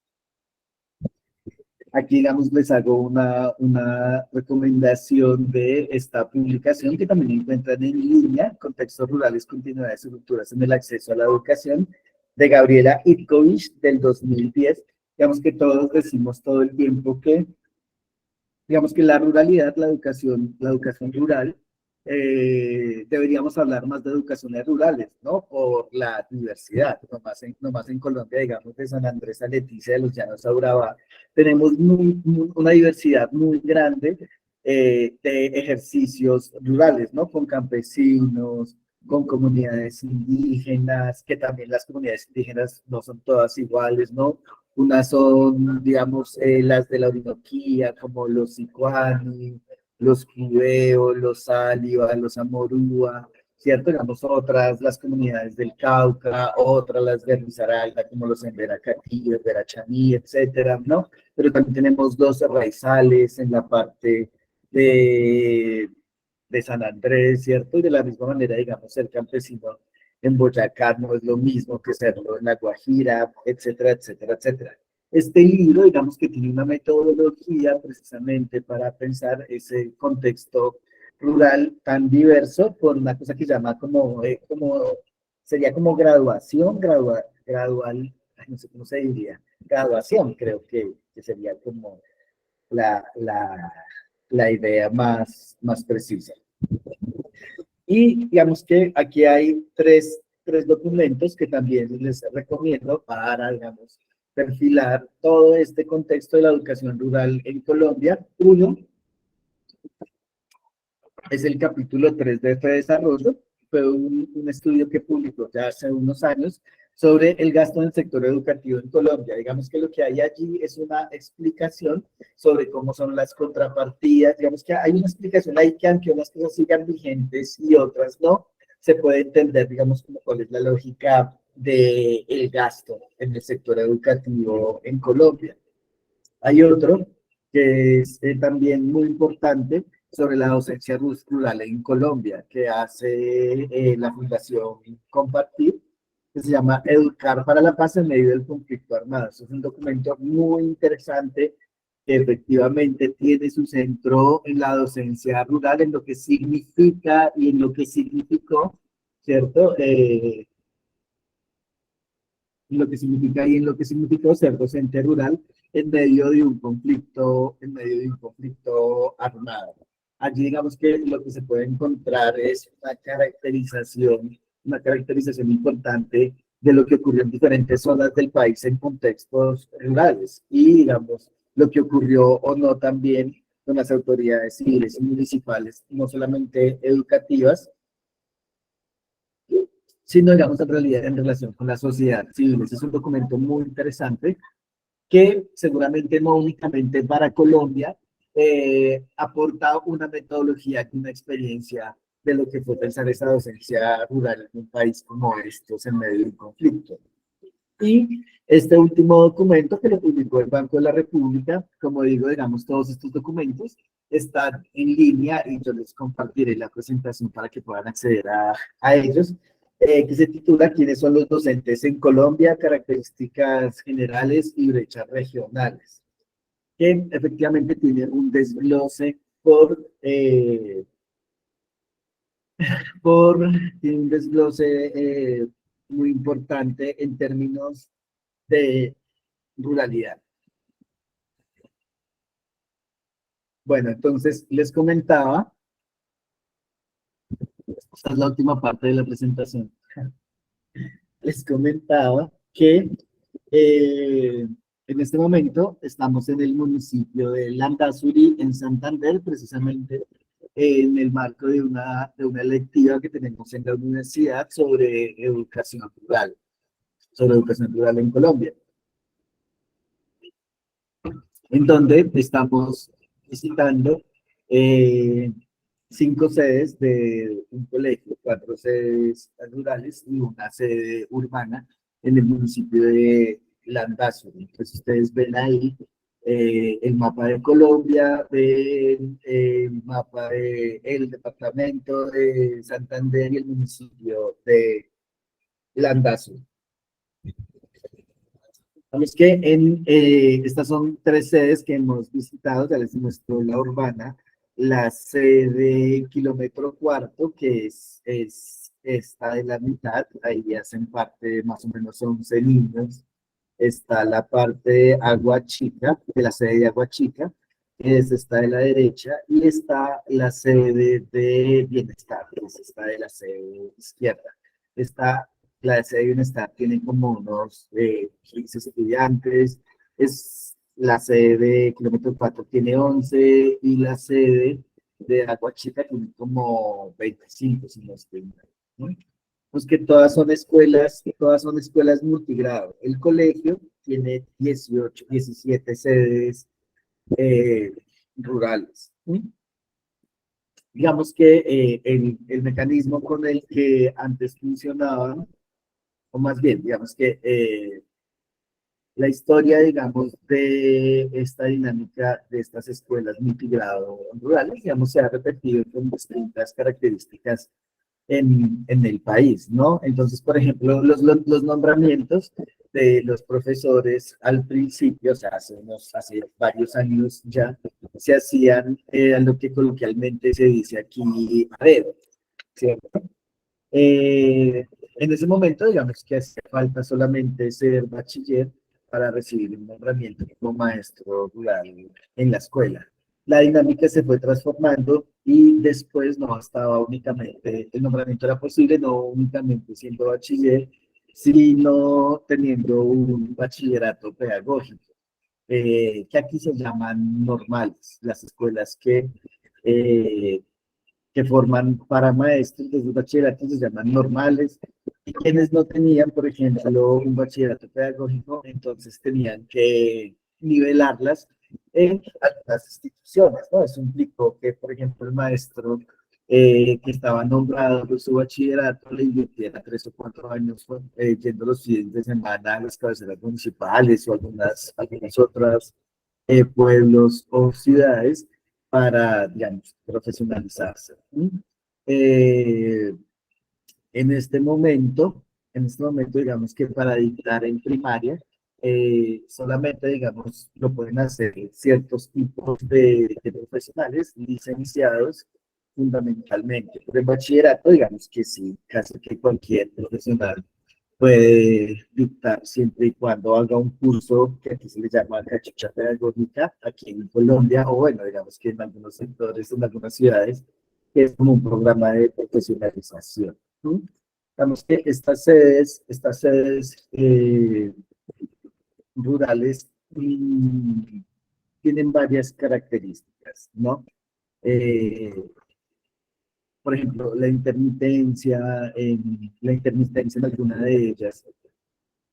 S3: Aquí, digamos, les hago una recomendación de esta publicación que también encuentran en línea, Contextos Rurales, Continuidades y Rupturas en el Acceso a la Educación, de Gabriela Itkovich, del 2010. Digamos que todos decimos todo el tiempo que, digamos que la ruralidad, la educación rural, deberíamos hablar más de educaciones rurales, ¿no? Por la diversidad, nomás en Colombia, digamos, de San Andrés a Leticia, de los Llanos a Urabá, tenemos una diversidad muy grande de ejercicios rurales, ¿no? Con campesinos, con comunidades indígenas, que también las comunidades indígenas no son todas iguales, ¿no? Unas son, digamos, las de la Orinoquía, como los Sicuani, los Cubeos, los Sáliva, los Amorúa, ¿cierto? Digamos, otras, las comunidades del Cauca, otras las de Risaralda, como los Embera-Caquí, Embera-Chaní, etcétera, ¿no? Pero también tenemos dos raizales en la parte de, de San Andrés, ¿cierto? Y de la misma manera, digamos, el campesino en Boyacá no es lo mismo que serlo en La Guajira, etcétera, etcétera, etcétera. Este libro, digamos que tiene una metodología precisamente para pensar ese contexto rural tan diverso por una cosa que llama sería como gradual, no sé cómo se diría, graduación, creo que sería como la, la, la idea más precisa. Y digamos que aquí hay tres documentos que también les recomiendo para, digamos, perfilar todo este contexto de la educación rural en Colombia. Uno es el capítulo 3 de este desarrollo. Fue un estudio que publicó ya hace unos años sobre el gasto en el sector educativo en Colombia. Digamos que lo que hay allí es una explicación sobre cómo son las contrapartidas. Digamos que hay una explicación ahí que aunque unas cosas sigan vigentes y otras no, se puede entender, digamos, como cuál es la lógica del gasto en el sector educativo en Colombia. Hay otro que es también muy importante sobre la docencia rural en Colombia, que hace la Fundación Compartir, que se llama Educar para la Paz en medio del conflicto armado. Es un documento muy interesante que efectivamente tiene su centro en la docencia rural, en lo que significa y en lo que significó, ¿cierto? Lo que significa y en lo que significó ser docente rural en medio de un conflicto armado. Allí digamos que lo que se puede encontrar es una caracterización importante de lo que ocurrió en diferentes zonas del país en contextos rurales y digamos lo que ocurrió o no también con las autoridades civiles y municipales, no solamente educativas, sino digamos en realidad en relación con la sociedad civil. Ese es un documento muy interesante que seguramente no únicamente para Colombia, aporta una metodología y una experiencia de lo que fue pensar esa docencia rural en un país como estos en medio de un conflicto. Y este último documento que lo publicó el Banco de la República, como digo, digamos, todos estos documentos están en línea y yo les compartiré la presentación para que puedan acceder a ellos, que se titula ¿Quiénes son los docentes en Colombia? Características generales y brechas regionales, que efectivamente tiene un desglose por tiene un desglose muy importante en términos de ruralidad. Bueno, entonces les comentaba, esta es la última parte de la presentación, les comentaba que en este momento estamos en el municipio de Landazuri, en Santander, precisamente en el marco de una electiva que tenemos en la universidad sobre educación rural en Colombia, en donde estamos visitando eh, 5 sedes de un colegio, 4 sedes rurales y una sede urbana en el municipio de Landazuri. Entonces ustedes ven ahí el mapa de Colombia, ven el mapa del departamento de Santander y el municipio de Landazuri. Sabes que estas son tres sedes que hemos visitado, ya les muestro la urbana, la sede Kilómetro Cuarto, que es esta de la mitad, ahí hacen parte más o menos 11 niños. Está la parte de Agua Chica, de la sede de Agua Chica, que es esta de la derecha, y está la sede de Bienestar, que es esta de la sede izquierda. Está la sede de Bienestar tiene como unos 15 estudiantes, es la sede de Kilómetro 4 tiene 11 y la sede de Agua Chica tiene como 25, si no estoy mal, ¿no? Pues que todas son escuelas multigrado. El colegio tiene 18, 17 sedes eh, rurales. ¿Sí? Digamos que el mecanismo con el que antes funcionaba, o más bien, digamos que la historia, digamos, de esta dinámica de estas escuelas multigrado rurales, digamos, se ha repetido con distintas características en el país, ¿no? Entonces, por ejemplo, los nombramientos de los profesores al principio, o sea, hace varios años ya, se hacían a lo que coloquialmente se dice aquí a dedo, ¿cierto? En ese momento, digamos que hacía falta solamente ser bachiller para recibir un nombramiento como maestro rural en la escuela. La dinámica se fue transformando y después no bastaba únicamente, el nombramiento era posible no únicamente siendo bachiller, sino teniendo un bachillerato pedagógico, que aquí se llaman normales, las escuelas eh, que forman para maestros de sus bachilleratos se llaman normales, y quienes no tenían, por ejemplo, un bachillerato pedagógico, entonces tenían que nivelarlas en algunas instituciones, ¿no? Eso implicó que, por ejemplo, el maestro que estaba nombrado por su bachillerato le invirtiera 3 o 4 años yendo los fines de semana a las cabeceras municipales o algunas otras pueblos o ciudades para, digamos, profesionalizarse. Eh, en este momento, digamos que para dictar en primaria, solamente, digamos, lo pueden hacer ciertos tipos de profesionales licenciados fundamentalmente. Por el bachillerato, digamos que sí, casi que cualquier profesional puede dictar siempre y cuando haga un curso que aquí se le llama cachucha pedagógica, aquí en Colombia, o bueno, digamos que en algunos sectores, en algunas ciudades, que es como un programa de profesionalización. ¿No? Digamos que estas sedes rurales tienen varias características, ¿no? Eh, por ejemplo, la intermitencia en alguna de ellas.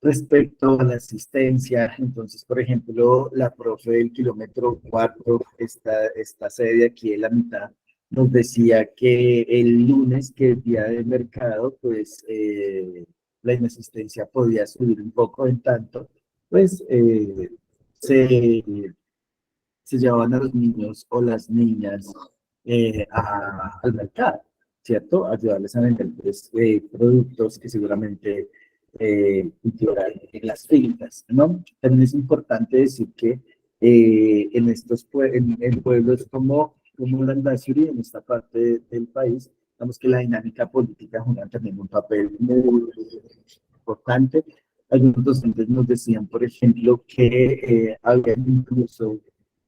S3: Respecto a la asistencia, entonces, por ejemplo, la profe del kilómetro 4, esta sede aquí de la mitad, nos decía que el lunes, que es día de mercado, pues la inasistencia podía subir un poco, en tanto, pues se, se llevaban a los niños o las niñas al mercado, ¿cierto? A ayudarles a vender pues, productos que seguramente cultivarán en las fincas, ¿no? También es importante decir que en pueblos como Landazuri, en esta parte del país, digamos que la dinámica política juega también un papel muy importante. Algunos docentes nos decían, por ejemplo, que había incluso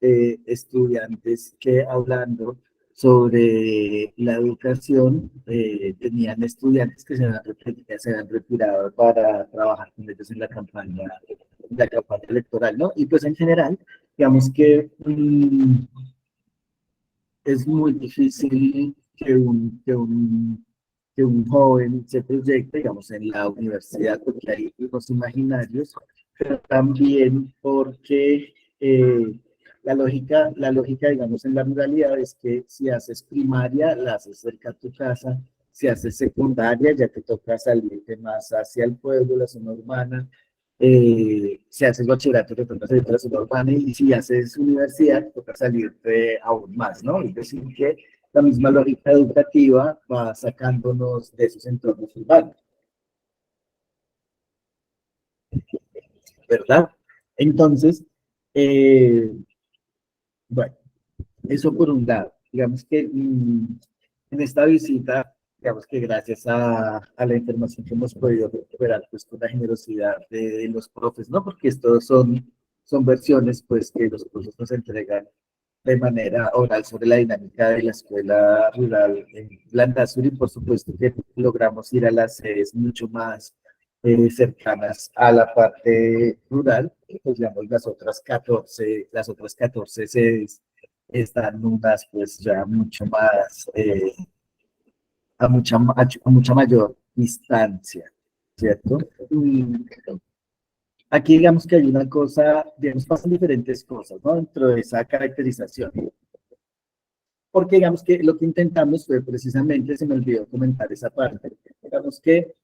S3: estudiantes que hablando sobre la educación, tenían estudiantes que se habían retirado para trabajar con ellos en la campaña electoral, ¿no? Y pues en general, digamos que es muy difícil que un joven se proyecte, digamos, en la universidad, porque hay los imaginarios, pero también porque la lógica, digamos, en la ruralidad es que si haces primaria, la haces cerca a tu casa, si haces secundaria, ya te toca salirte más hacia el pueblo, la zona urbana, si haces bachillerato, te toca salirte a la zona urbana, y si haces universidad, te toca salirte aún más, ¿no? Es decir, que la misma lógica educativa va sacándonos de esos entornos urbanos, ¿verdad? Entonces, bueno, eso por un lado. Digamos que en esta visita, digamos que gracias a la información que hemos podido recuperar, pues con la generosidad de los profes, ¿no? Porque estos son versiones, pues, que los profes nos entregan de manera oral sobre la dinámica de la escuela rural en Landazuri. Por supuesto que logramos ir a las sedes mucho más cercanas a la parte rural, pues digamos las otras 14 sedes están unas pues ya mucho más, a mucha mayor distancia, ¿cierto? Aquí digamos que hay una cosa, digamos, pasan diferentes cosas, ¿no? Dentro de esa caracterización. Porque digamos que lo que intentamos fue precisamente, se me olvidó comentar esa parte, digamos que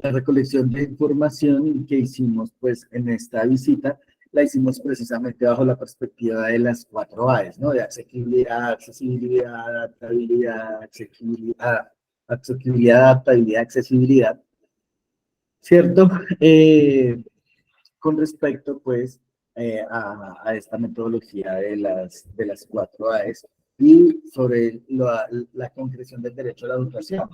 S3: la recolección de información que hicimos pues en esta visita, la hicimos precisamente bajo la perspectiva de las 4 A's, ¿no? De asequibilidad, accesibilidad, adaptabilidad, asequibilidad, adaptabilidad, accesibilidad, ¿cierto? Con respecto, pues, a esta metodología de las 4 A's y sobre la concreción del derecho a la educación.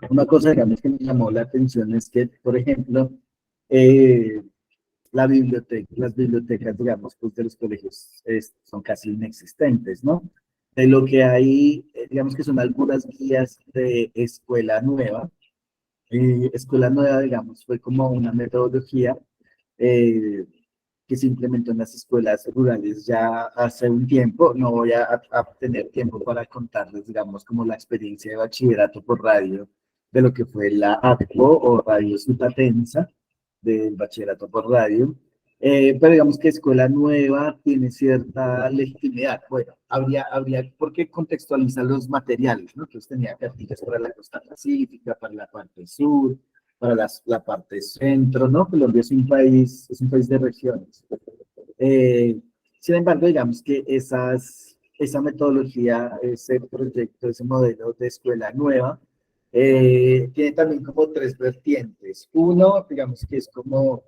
S3: Una cosa, digamos, que me llamó la atención es que, por ejemplo, eh, las bibliotecas, digamos, pues, de los colegios son casi inexistentes, ¿no? De lo que hay, digamos que son algunas guías de escuela nueva. Escuela nueva, digamos, fue como una metodología eh, que se implementó en las escuelas rurales ya hace un tiempo. No voy a tener tiempo para contarles, digamos, como la experiencia de bachillerato por radio de lo que fue la ACPO o Radio Sutatensa del bachillerato por radio. Pero digamos que escuela nueva tiene cierta legitimidad. Bueno, habría porque contextualizar los materiales, ¿no? Entonces tenía cartillas para la costa pacífica, para la parte sur, para la parte centro, ¿no? Colombia es un país de regiones. Eh, Sin embargo, digamos que esa metodología, ese proyecto, ese modelo de escuela nueva, tiene también como tres vertientes. Uno, digamos que es como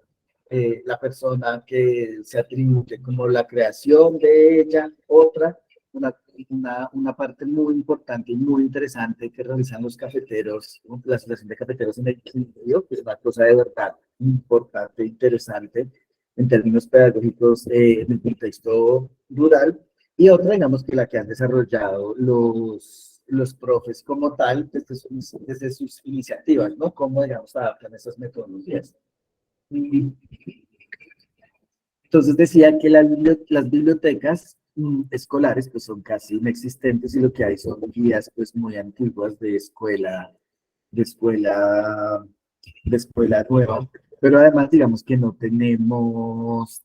S3: la persona que se atribuye como la creación de ella. Otra, una parte muy importante y muy interesante que realizan los cafeteros, la Asociación de Cafeteros en el Quindío, que es una cosa de verdad importante, interesante en términos pedagógicos en el contexto rural. Y otra, digamos, que la que han desarrollado los profes como tal, desde sus iniciativas, ¿no? Cómo, digamos, adaptan esas metodologías. Y entonces decía que las bibliotecas escolares pues son casi inexistentes y lo que hay son guías pues muy antiguas de escuela, de escuela nueva, pero además digamos que no tenemos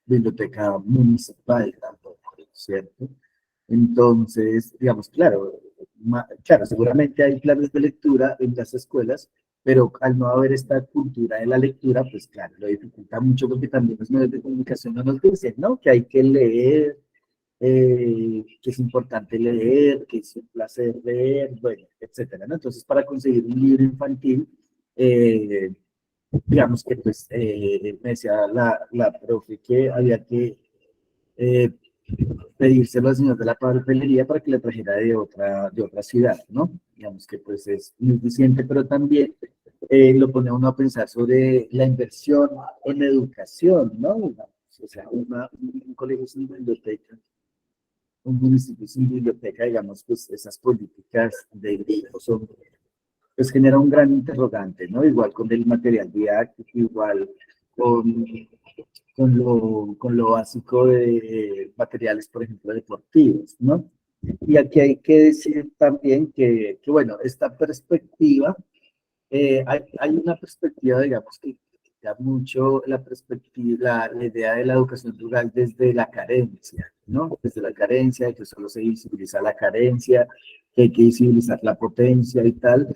S3: biblioteca municipal tampoco, ¿cierto? Entonces, digamos, claro, claro, seguramente hay planes de lectura en las escuelas, pero al no haber esta cultura de la lectura, pues claro, lo dificulta mucho porque también los medios de comunicación no nos dicen, ¿no? Que hay que leer, que es importante leer, que es un placer leer, bueno, etcétera, ¿no? Entonces, para conseguir un libro infantil, eh, digamos que pues me decía la profe que había que eh, pedírselo al señor de la papelería para que le trajera de otra ciudad, ¿no? Digamos que pues es muy eficiente, pero también lo pone a uno a pensar sobre la inversión en educación, ¿no? O sea, un colegio sin biblioteca, un municipio sin biblioteca, digamos, pues esas políticas de libros son, pues genera un gran interrogante, ¿no? Igual con el material didáctico, igual con, con lo básico de materiales, por ejemplo, deportivos, ¿no? Y aquí hay que decir también que bueno, esta perspectiva, hay una perspectiva, digamos, que critica mucho la perspectiva, la idea de la educación rural desde la carencia, ¿no? Desde la carencia, que solo se visibiliza la carencia, que hay que visibilizar la potencia y tal.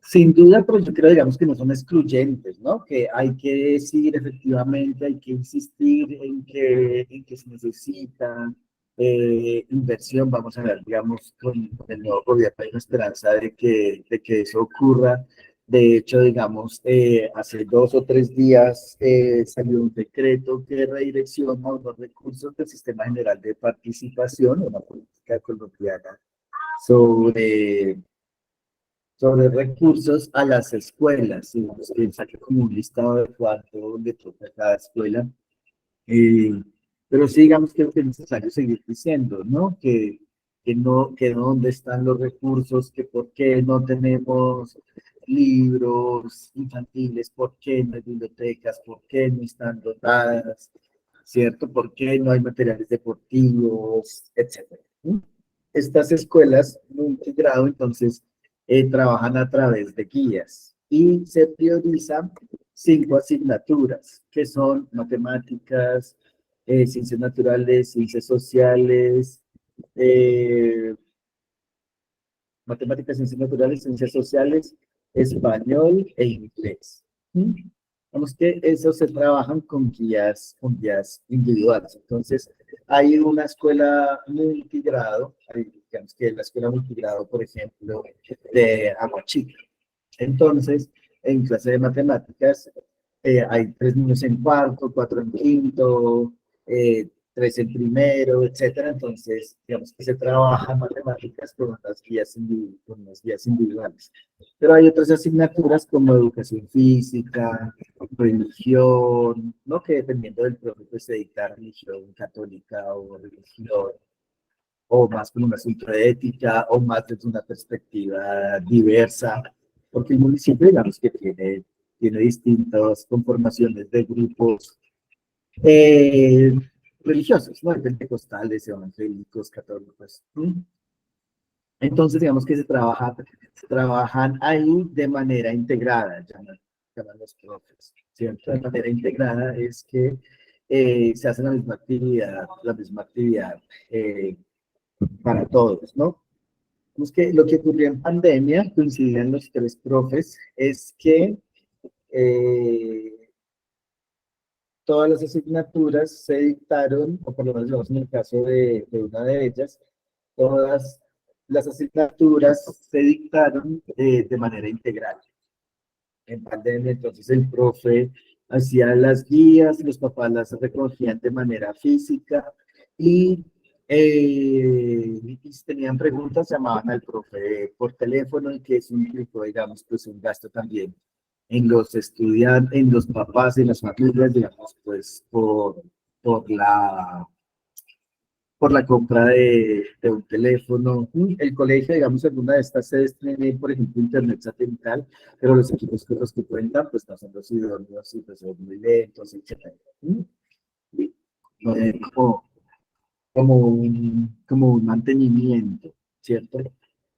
S3: Sin duda, pero yo creo, digamos, que no son excluyentes, ¿no? Que hay que decir, efectivamente, hay que insistir en que se necesita inversión. Vamos a ver, digamos, con el nuevo gobierno hay una esperanza de que eso ocurra. De hecho, digamos, hace 2 o 3 días salió un decreto que redirecciona unos recursos del Sistema General de Participación, una política colombiana sobre, sobre recursos a las escuelas, y pues, que saque como un listado de cuánto le toca a cada escuela. Eh, pero sí, digamos que es necesario seguir diciendo, ¿no? Que no, que dónde están los recursos, que por qué no tenemos libros infantiles, por qué no hay bibliotecas, por qué no están dotadas, ¿cierto? ¿Por qué no hay materiales deportivos, etcétera? ¿Sí? Estas escuelas multigrado, entonces, trabajan a través de guías y se priorizan 5 asignaturas, que son matemáticas, ciencias naturales, ciencias sociales, eh, matemáticas, ciencias naturales, ciencias sociales, español e inglés. ¿Mm? Vamos que eso se trabajan con guías individuales. Entonces, hay una escuela multigrado, digamos que la escuela multigrado, por ejemplo, de Aguachica. Entonces, en clase de matemáticas, hay 3 niños en cuarto, 4 en quinto, 3 en primero, etcétera. Entonces, digamos que se trabaja matemáticas con unas guías individuales. Pero hay otras asignaturas como educación física, religión, ¿no? Que dependiendo del profe, pues se dicta religión católica o religión, o más con un asunto de ética, o más desde una perspectiva diversa, porque el municipio, digamos que tiene distintas conformaciones de grupos eh, religiosos, ¿no? Pentecostales, evangélicos, católicos. ¿Sí? Entonces, digamos que se trabajan ahí de manera integrada, llaman los profes, ¿cierto? De manera integrada es que se hace la misma actividad eh, para todos, ¿no? Es que lo que ocurrió en pandemia, coincidían los 3 profes, es que eh, todas las asignaturas se dictaron, o por lo menos digamos, en el caso de una de ellas, todas las asignaturas se dictaron de manera integral. En pandemia, entonces el profe hacía las guías, los papás las recogían de manera física y si tenían preguntas, llamaban al profe por teléfono y que eso implicó, digamos, pues un gasto también en los estudiantes, en los papás, en las familias, digamos, pues por la compra de un teléfono. El colegio, digamos, en una de estas sedes tiene, por ejemplo, internet satelital, pero los equipos con los que cuentan, pues no son los idóneos y pues son muy lentos, etc. Y, como, como un mantenimiento, ¿cierto?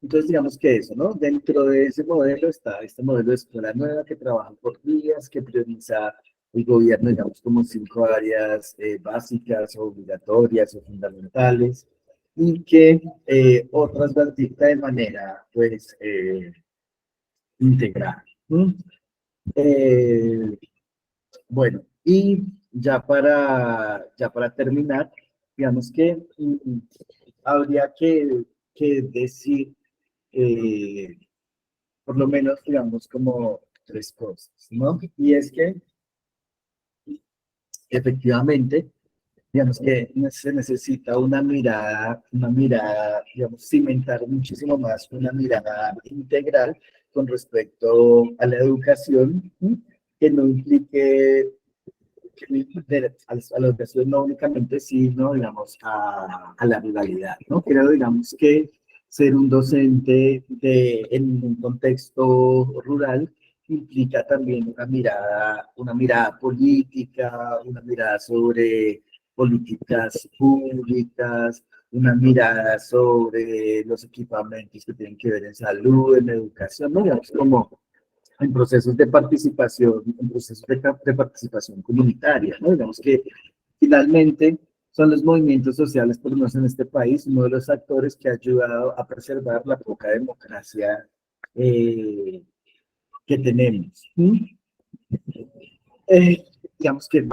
S3: Entonces, digamos que eso, ¿no? Dentro de ese modelo está este modelo de escuela nueva que trabaja por días, que prioriza el gobierno, digamos, como 5 áreas básicas, o obligatorias o fundamentales, y que otras las dicta de manera, pues, integral. ¿Mm? Eh, bueno, y ya para terminar, digamos que habría que decir, eh, por lo menos, digamos, como 3 cosas, ¿no? Y es que, efectivamente, digamos que se necesita una mirada, digamos, cimentar muchísimo más una mirada integral con respecto a la educación, ¿sí? Que no implique a la educación no únicamente, sino, digamos, a la ruralidad, ¿no? Creo, digamos, que ser un docente en un contexto rural implica también una mirada política, una mirada sobre políticas públicas, una mirada sobre los equipamientos que tienen que ver en salud, en educación, ¿no? Digamos, como en procesos de participación, en procesos de participación comunitaria, ¿no? Digamos que finalmente son los movimientos sociales, por lo menos en este país, uno de los actores que ha ayudado a preservar la poca democracia que tenemos. Eh, digamos que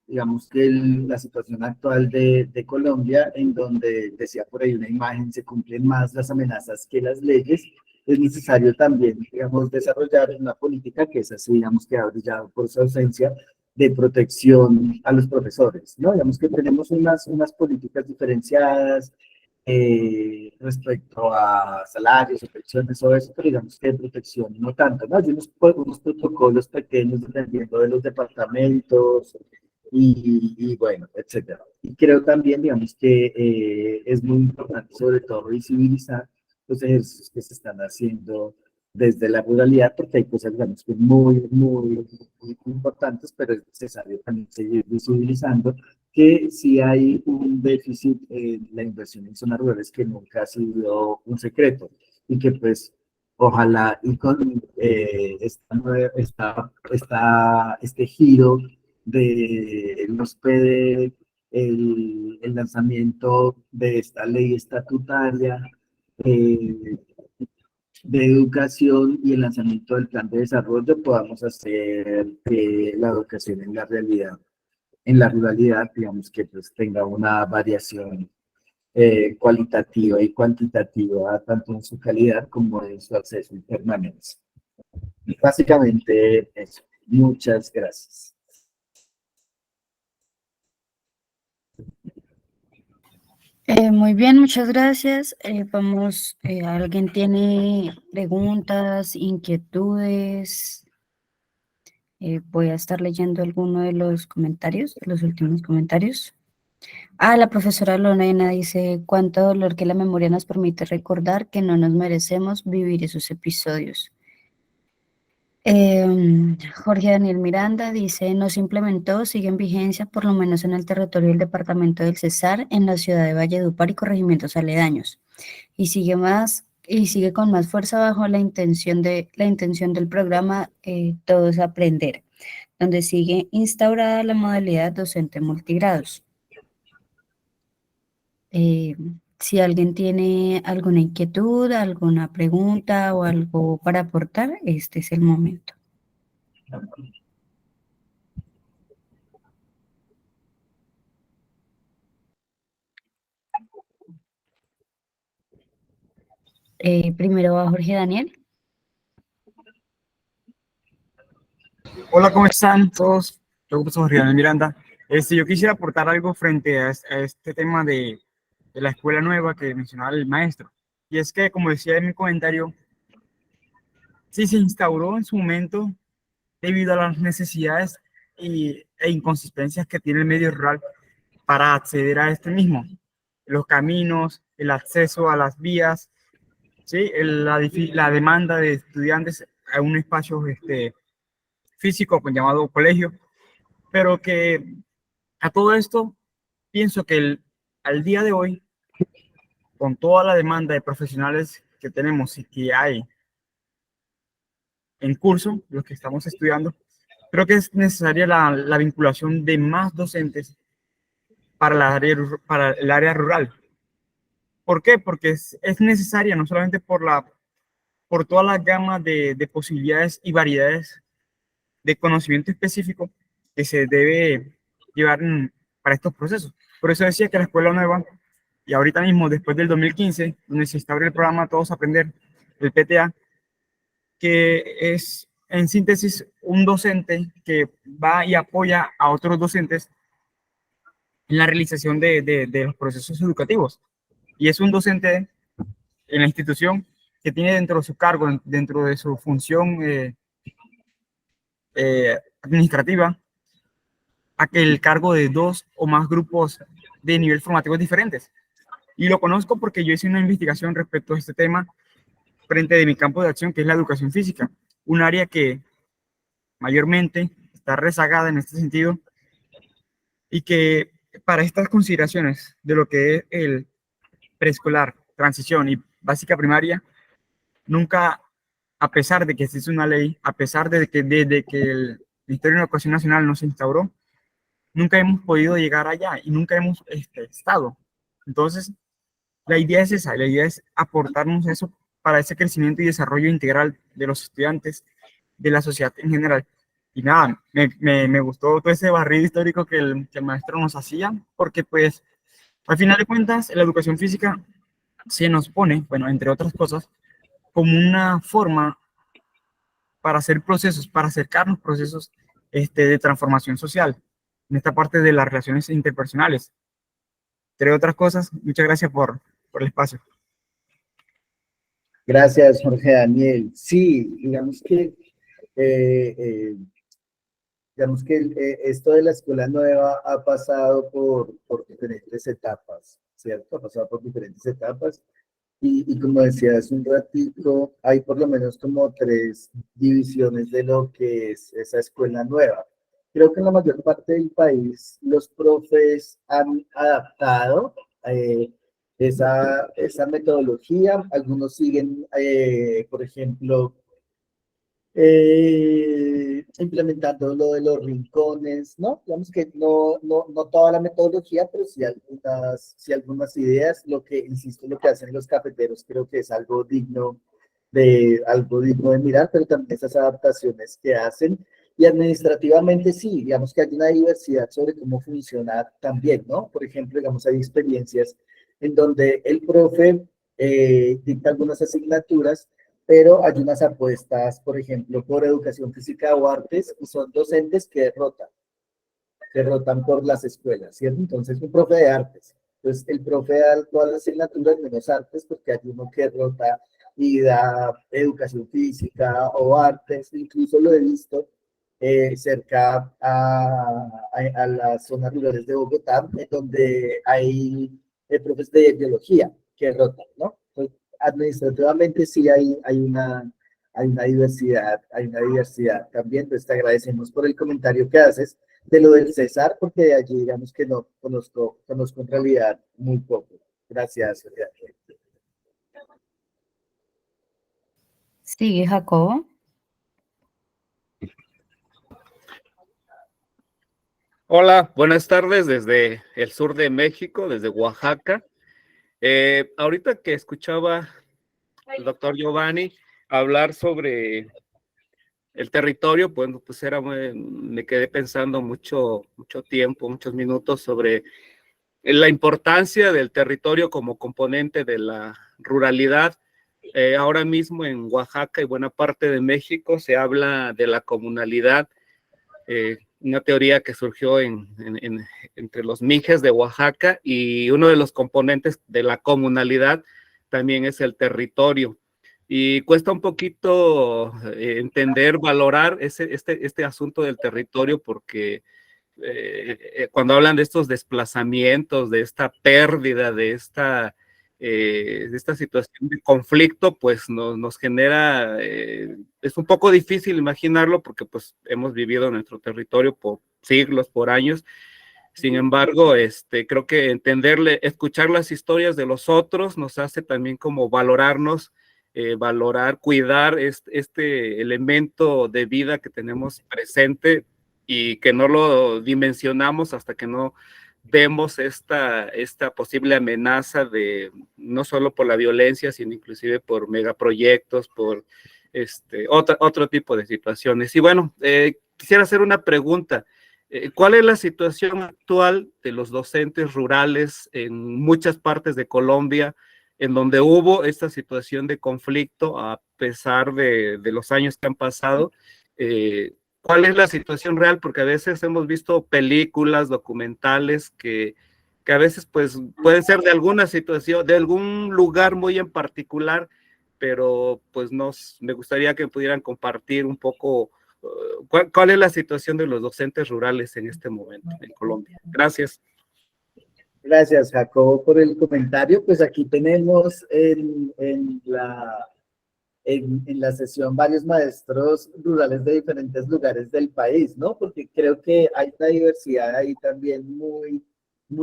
S3: digamos que la situación actual de Colombia, en donde decía por ahí una imagen, se cumplen más las amenazas que las leyes, es necesario también, digamos, desarrollar una política que es así, digamos, que ha brillado por su ausencia de protección a los profesores, ¿no? Digamos que tenemos unas políticas diferenciadas respecto a salarios o pensiones o eso, pero digamos que de protección no tanto, ¿no? Hay unos protocolos pequeños dependiendo de los departamentos y bueno, etcétera. Y creo también, digamos, que es muy importante sobre todo visibilizar los ejercicios que se están haciendo desde la ruralidad, porque hay cosas, digamos, que muy importantes, pero es necesario también seguir visibilizando que sí hay un déficit en la inversión en zonas rurales que nunca ha sido un secreto y que pues ojalá y con este giro de los PD, el lanzamiento de esta ley estatutaria, eh, de educación y el lanzamiento del plan de desarrollo podamos hacer que la educación en la ruralidad, digamos que pues tenga una variación cualitativa y cuantitativa, tanto en su calidad como en su acceso y permanencia. Básicamente eso. Muchas gracias.
S2: Muy bien, muchas gracias. ¿Alguien tiene preguntas, inquietudes? Voy a estar leyendo alguno de los comentarios, de los últimos comentarios. La profesora Lorena dice, cuánto dolor que la memoria nos permite recordar que no nos merecemos vivir esos episodios. Jorge Daniel Miranda dice, no se implementó, sigue en vigencia, por lo menos en el territorio del departamento del Cesar, en la ciudad de Valledupar y corregimientos aledaños. Y sigue con más fuerza bajo la intención del programa Todo es Aprender, donde sigue instaurada la modalidad docente multigrados. Si alguien tiene alguna inquietud, alguna pregunta o algo para aportar, este es el momento. Primero va Jorge Daniel.
S1: Hola, ¿cómo están todos? Yo soy Jorge Daniel Miranda. Yo quisiera aportar algo frente a este tema de la escuela nueva que mencionaba el maestro. Y es que, como decía en mi comentario, sí se instauró en su momento debido a las necesidades e inconsistencias que tiene el medio rural para acceder a este mismo. Los caminos, el acceso a las vías, ¿sí? La demanda de estudiantes a un espacio físico pues, llamado colegio, pero que a todo esto pienso que al día de hoy, con toda la demanda de profesionales que tenemos y que hay en curso, los que estamos estudiando, creo que es necesaria la vinculación de más docentes para el área rural. ¿Por qué? Porque es necesaria no solamente por toda la gama de posibilidades y variedades de conocimiento específico que se debe llevar para estos procesos. Por eso decía que la escuela nueva, y ahorita mismo, después del 2015, donde se instaura el programa Todos Aprender, el PTA, que es en síntesis un docente que va y apoya a otros docentes en la realización de los procesos educativos. Y es un docente en la institución que tiene dentro de su cargo, dentro de su función administrativa, el cargo de 2 o más grupos de nivel formativo diferentes. Y lo conozco porque yo hice una investigación respecto a este tema frente de mi campo de acción, que es la educación física, un área que mayormente está rezagada en este sentido y que para estas consideraciones de lo que es el preescolar, transición y básica primaria, nunca, a pesar de que existe una ley, a pesar de que desde que el Ministerio de Educación Nacional no se instauró, nunca hemos podido llegar allá y nunca hemos estado. Entonces, la idea es esa, la idea es aportarnos eso para ese crecimiento y desarrollo integral de los estudiantes, de la sociedad en general. Y nada, me gustó todo ese barrido histórico que el maestro nos hacía, porque pues, al final de cuentas, la educación física se nos pone, bueno, entre otras cosas, como una forma para hacer procesos, para acercarnos procesos de transformación social en esta parte de las relaciones interpersonales. Entre otras cosas, muchas gracias por el espacio.
S3: Gracias, Jorge Daniel. Sí, digamos que esto de la escuela nueva ha pasado por diferentes etapas, ¿cierto? Ha pasado por diferentes etapas. Y como decía hace un ratito, hay por lo menos como 3 divisiones de lo que es esa escuela nueva. Creo que en la mayor parte del país los profes han adaptado esa metodología. Algunos siguen, por ejemplo, implementando lo de los rincones, ¿no? Digamos que no toda la metodología, pero sí algunas ideas. Lo que, insisto, lo que hacen los cafeteros creo que es algo digno de mirar, pero también esas adaptaciones que hacen. Y administrativamente sí, digamos que hay una diversidad sobre cómo funciona también, ¿no? Por ejemplo, digamos, hay experiencias en donde el profe dicta algunas asignaturas, pero hay unas apuestas, por ejemplo, por educación física o artes, y son docentes que rotan por las escuelas, ¿cierto? Entonces, un profe de artes, pues el profe da todas las asignaturas menos artes, porque hay uno que rota y da educación física o artes, incluso lo he visto cerca a las zonas rurales de Bogotá, donde hay profes de biología que rotan, ¿no? Entonces, administrativamente sí hay una diversidad también. Entonces te agradecemos por el comentario que haces de lo del César, porque de allí digamos que no conozco en realidad muy poco. Gracias.
S2: Sigue Jacobo.
S4: Hola, buenas tardes desde el sur de México, desde Oaxaca. Ahorita que escuchaba al doctor Giovanni hablar sobre el territorio, pues me quedé pensando mucho tiempo, muchos minutos sobre la importancia del territorio como componente de la ruralidad. Ahora mismo en Oaxaca y buena parte de México se habla de la comunalidad, una teoría que surgió entre los mijes de Oaxaca, y uno de los componentes de la comunalidad también es el territorio. Y cuesta un poquito entender, valorar este asunto del territorio, porque cuando hablan de estos desplazamientos, de esta pérdida, de esta situación de conflicto, pues nos genera, es un poco difícil imaginarlo, porque pues hemos vivido en nuestro territorio por siglos, por años. Sin embargo, creo que escuchar las historias de los otros nos hace también como valorarnos, valorar, cuidar este elemento de vida que tenemos presente y que no lo dimensionamos hasta que no vemos esta posible amenaza de no solo por la violencia, sino inclusive por megaproyectos, por otro tipo de situaciones. Y bueno, quisiera hacer una pregunta. ¿Cuál es la situación actual de los docentes rurales en muchas partes de Colombia, en donde hubo esta situación de conflicto a pesar de los años que han pasado? ¿Cuál es la situación real? Porque a veces hemos visto películas, documentales que a veces pues pueden ser de alguna situación, de algún lugar muy en particular, pero pues me gustaría que pudieran compartir un poco ¿cuál es la situación de los docentes rurales en este momento en Colombia? Gracias.
S3: Gracias, Jacobo, por el comentario. Pues aquí tenemos en la sesión varios maestros rurales de diferentes lugares del país, ¿no? Porque creo que hay una diversidad ahí también muy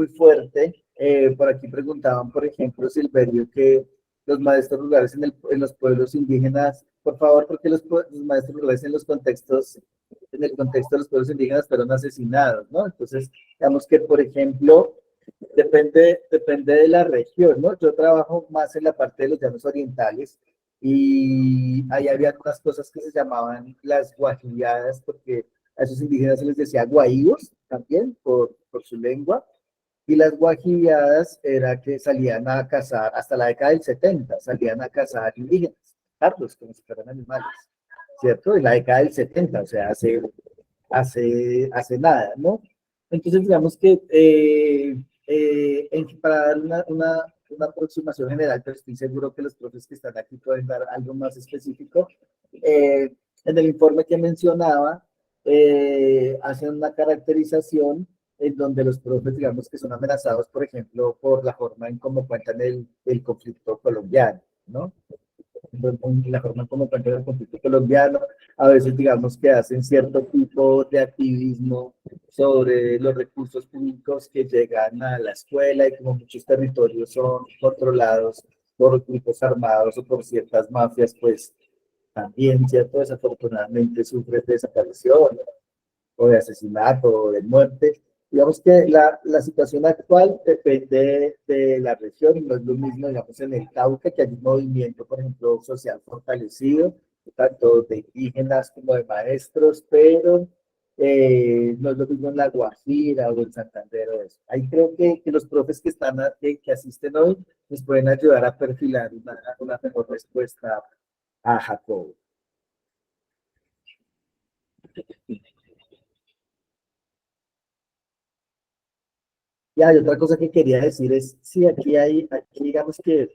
S3: fuerte. Por aquí preguntaban, por ejemplo, Silverio, que los maestros rurales en los pueblos indígenas, por favor, porque los maestros rurales en el contexto de los pueblos indígenas fueron asesinados, ¿no? Entonces, digamos que, por ejemplo, depende de la región, ¿no? Yo trabajo más en la parte de los llanos orientales, y ahí había unas cosas que se llamaban las guajilladas, porque a esos indígenas se les decía guaíbos también por su lengua. Y las guajilladas era que salían a cazar, hasta la década del 70, salían a cazar indígenas. matarlos como si fueran animales, ¿cierto? En la década del 70, o sea, hace nada, ¿no? Entonces, digamos que para dar una aproximación general, pero estoy seguro que los profes que están aquí pueden dar algo más específico. En el informe que mencionaba, hacen una caracterización en donde los profes, digamos que son amenazados, por ejemplo, por la forma en cómo cuentan el conflicto colombiano, ¿no? La forma en cómo cuentan el conflicto colombiano, a veces digamos que hacen cierto tipo de activismo sobre los recursos públicos que llegan a la escuela y como muchos territorios son controlados por grupos armados o por ciertas mafias, pues también, ¿cierto? Desafortunadamente sufren de desaparición o de asesinato o de muerte. Digamos que la situación actual depende de la región, no es lo mismo, digamos, en el Cauca, que hay un movimiento, por ejemplo, social fortalecido, tanto de indígenas como de maestros, pero no es lo mismo en La Guajira o en Santander o eso. Ahí creo que los profes que asisten hoy nos pueden ayudar a perfilar una mejor respuesta a Jacobo. Y hay otra cosa que quería decir es, sí, aquí digamos que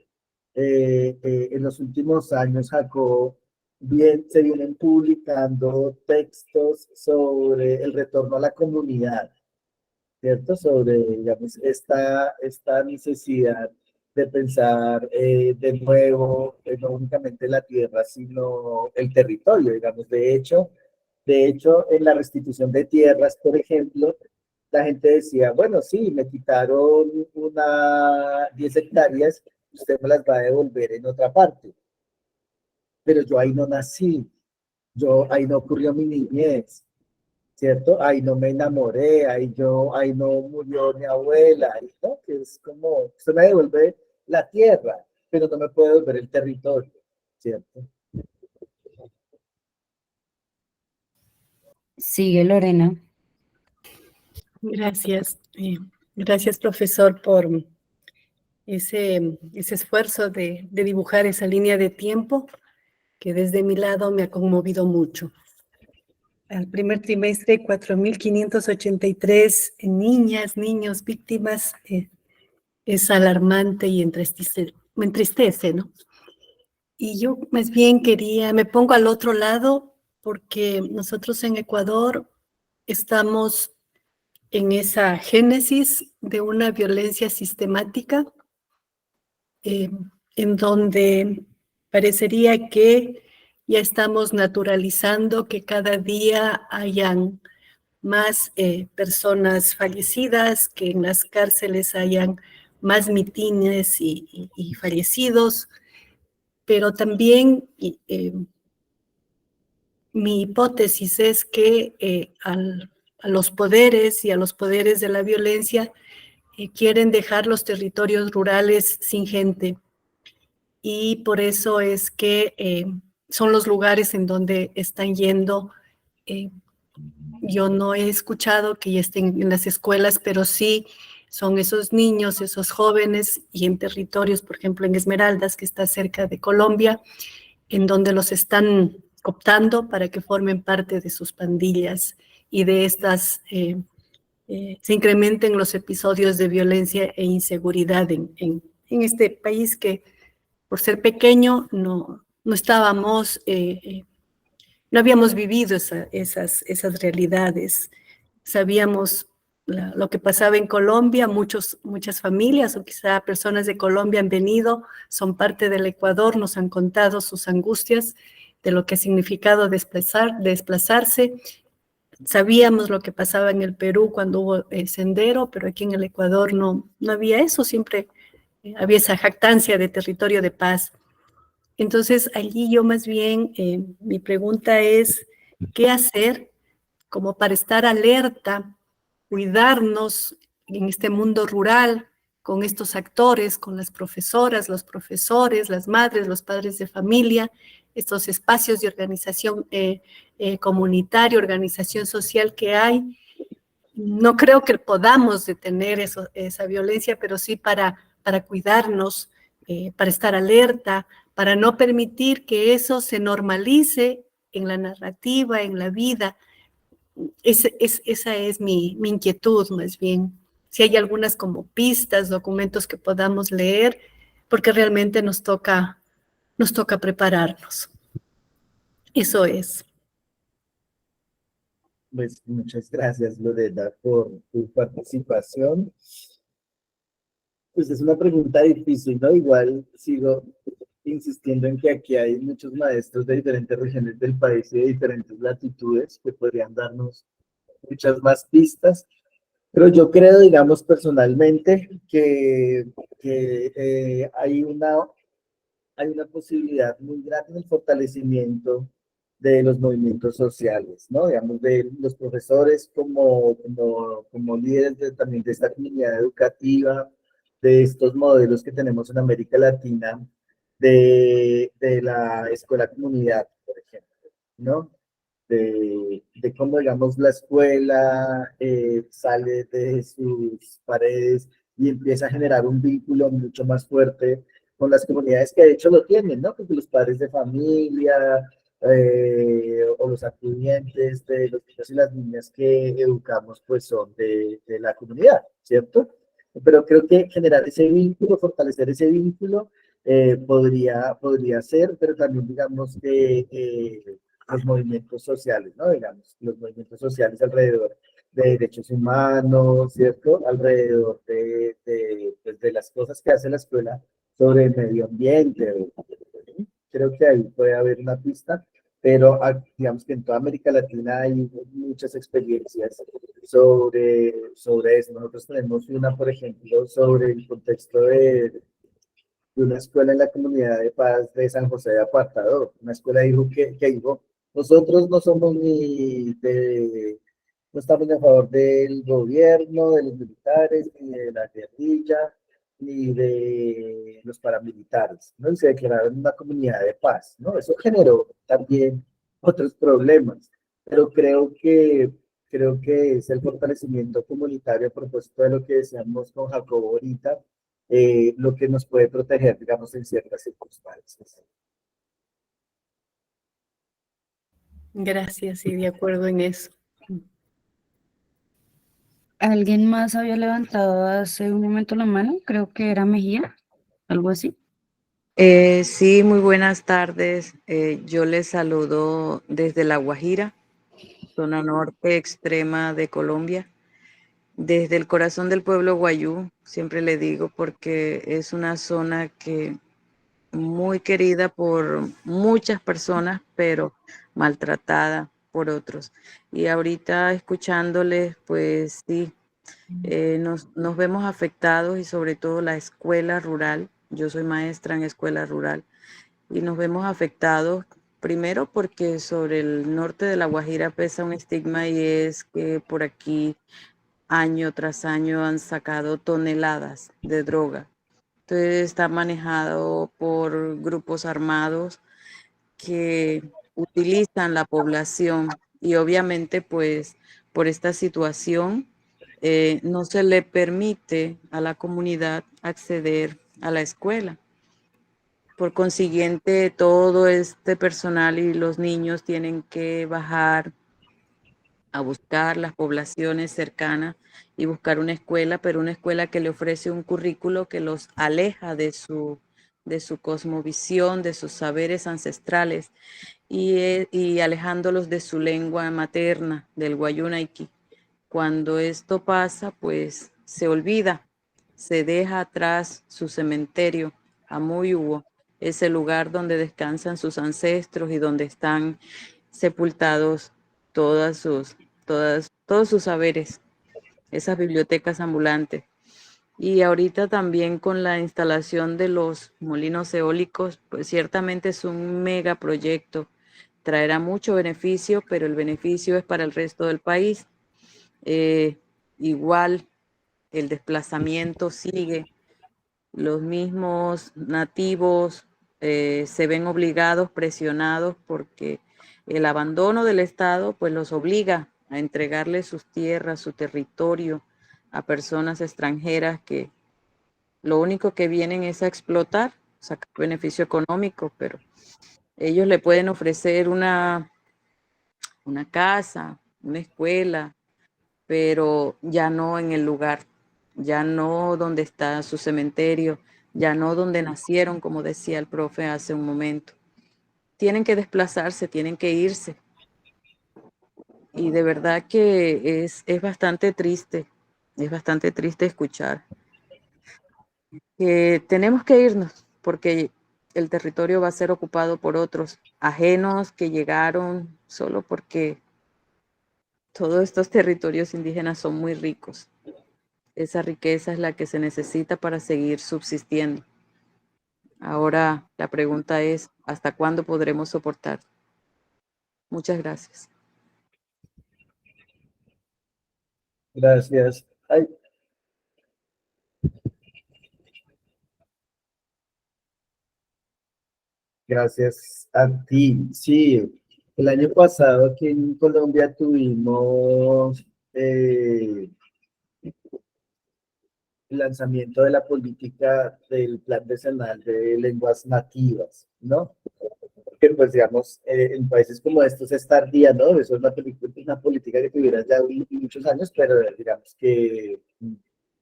S3: en los últimos años, Jacob, se vienen publicando textos sobre el retorno a la comunidad, ¿cierto? Sobre, digamos, esta necesidad de pensar de nuevo, no únicamente la tierra, sino el territorio, digamos. De hecho, en la restitución de tierras, por ejemplo, la gente decía, bueno, sí, me quitaron 10 hectáreas, usted me las va a devolver en otra parte, pero yo ahí no nací, ahí no ocurrió mi niñez, ¿cierto? Ahí no me enamoré, ahí no murió mi abuela, ¿no? Que es como, usted me devuelve la tierra, pero no me puede devolver el territorio, ¿cierto?
S2: Sigue Lorena.
S5: Gracias. Gracias, profesor, por ese esfuerzo de dibujar esa línea de tiempo que desde mi lado me ha conmovido mucho. Al primer trimestre, 4.583 niñas, niños, víctimas, es alarmante y me entristece, ¿no? Y yo más bien me pongo al otro lado porque nosotros en Ecuador estamos en esa génesis de una violencia sistemática en donde parecería que ya estamos naturalizando que cada día hayan más personas fallecidas, que en las cárceles hayan más mitines y fallecidos, pero también mi hipótesis es que a los poderes y a los poderes de la violencia quieren dejar los territorios rurales sin gente. Y por eso es que son los lugares en donde están yendo. Yo no he escuchado que ya estén en las escuelas, pero sí son esos niños, esos jóvenes, y en territorios, por ejemplo, en Esmeraldas, que está cerca de Colombia, en donde los están cooptando para que formen parte de sus pandillas y de estas se incrementen los episodios de violencia e inseguridad en este país que, por ser pequeño, no estábamos, no habíamos vivido esas realidades. Sabíamos lo que pasaba en Colombia, muchas familias o quizá personas de Colombia han venido, son parte del Ecuador, nos han contado sus angustias de lo que ha significado desplazarse. Sabíamos lo que pasaba en el Perú cuando hubo el sendero, pero aquí en el Ecuador no había eso, siempre había esa jactancia de territorio de paz. Entonces, allí yo más bien, mi pregunta es, ¿qué hacer como para estar alerta, cuidarnos en este mundo rural, con estos actores, con las profesoras, los profesores, las madres, los padres de familia, estos espacios de organización comunitaria, organización social que hay? No creo que podamos detener esa violencia, pero sí para cuidarnos, para estar alerta, para no permitir que eso se normalice en la narrativa, en la vida. Esa es mi inquietud, más bien. Si hay algunas como pistas, documentos que podamos leer, porque realmente nos toca prepararnos. Eso es.
S3: Pues muchas gracias, Lorena, por tu participación. Pues es una pregunta difícil, ¿no? Igual sigo insistiendo en que aquí hay muchos maestros de diferentes regiones del país y de diferentes latitudes que podrían darnos muchas más pistas, pero yo creo, digamos, personalmente que hay una posibilidad muy grande en el fortalecimiento de los movimientos sociales, ¿no? Digamos, de los profesores como líderes también de esta comunidad educativa, de estos modelos que tenemos en América Latina, de la escuela comunidad, por ejemplo, ¿no? De cómo, digamos, la escuela sale de sus paredes y empieza a generar un vínculo mucho más fuerte con las comunidades que de hecho lo tienen, ¿no? Porque los padres de familia o los acudientes de los niños y las niñas que educamos, pues son de la comunidad, ¿cierto? Pero creo que generar ese vínculo, fortalecer ese vínculo, podría ser, pero también digamos que los movimientos sociales, ¿no? Digamos, los movimientos sociales alrededor de derechos humanos, ¿cierto? Alrededor pues, de las cosas que hace la escuela sobre el medio ambiente. Creo que ahí puede haber una pista, pero digamos que en toda América Latina hay muchas experiencias sobre eso. Nosotros tenemos una, por ejemplo, sobre el contexto de una escuela en la comunidad de paz de San José de Apartador, una escuela que dijo, nosotros no somos no estamos a favor del gobierno, de los militares, ni de la guerrilla, ni de los paramilitares, ¿no? Y se declararon una comunidad de paz, ¿no? Eso generó también otros problemas, pero creo que es el fortalecimiento comunitario a propósito de lo que decíamos con Jacobo ahorita, lo que nos puede proteger, digamos, en ciertas circunstancias.
S5: Gracias, y de acuerdo en eso.
S2: ¿Alguien más había levantado hace un momento la mano? Creo que era Mejía, algo así.
S6: Sí, muy buenas tardes. Yo les saludo desde La Guajira, zona norte extrema de Colombia, desde el corazón del pueblo guayú, siempre le digo, porque es una zona que muy querida por muchas personas, pero maltratada por otros. Y ahorita escuchándoles, pues sí, nos vemos afectados y sobre todo la escuela rural. Yo soy maestra en escuela rural y nos vemos afectados primero porque sobre el norte de La Guajira pesa un estigma y es que por aquí año tras año han sacado toneladas de droga. Entonces está manejado por grupos armados que utilizan la población y obviamente pues por esta situación no se le permite a la comunidad acceder a la escuela. Por consiguiente, todo este personal y los niños tienen que bajar a buscar las poblaciones cercanas y buscar una escuela, pero una escuela que le ofrece un currículo que los aleja de su cosmovisión, de sus saberes ancestrales y alejándolos de su lengua materna, del guayunaiki. Cuando esto pasa, pues se olvida, se deja atrás su cementerio, Amuyubo, ese lugar donde descansan sus ancestros y donde están sepultados todos sus saberes, esas bibliotecas ambulantes. Y ahorita también con la instalación de los molinos eólicos, pues ciertamente es un megaproyecto, traerá mucho beneficio, pero el beneficio es para el resto del país. Igual el desplazamiento sigue, los mismos nativos se ven obligados, presionados, porque el abandono del Estado pues los obliga a entregarle sus tierras, su territorio a personas extranjeras que lo único que vienen es a explotar sacar beneficio económico, pero ellos le pueden ofrecer una casa, una escuela, pero ya no en el lugar, ya no donde está su cementerio, ya no donde nacieron, como decía el profe hace un momento. Tienen que desplazarse, tienen que irse. Y de verdad que es bastante triste escuchar que tenemos que irnos porque el territorio va a ser ocupado por otros ajenos que llegaron solo porque todos estos territorios indígenas son muy ricos. Esa riqueza es la que se necesita para seguir subsistiendo. Ahora la pregunta es, ¿hasta cuándo podremos soportar? Muchas gracias.
S3: Gracias. Ay, gracias a ti. Sí, el año pasado aquí en Colombia tuvimos el lanzamiento de la política del Plan Decenal de Lenguas Nativas, ¿no? Que pues digamos, en países como estos es tardía, ¿no? Eso es una política que tuviera ya muchos años, pero digamos que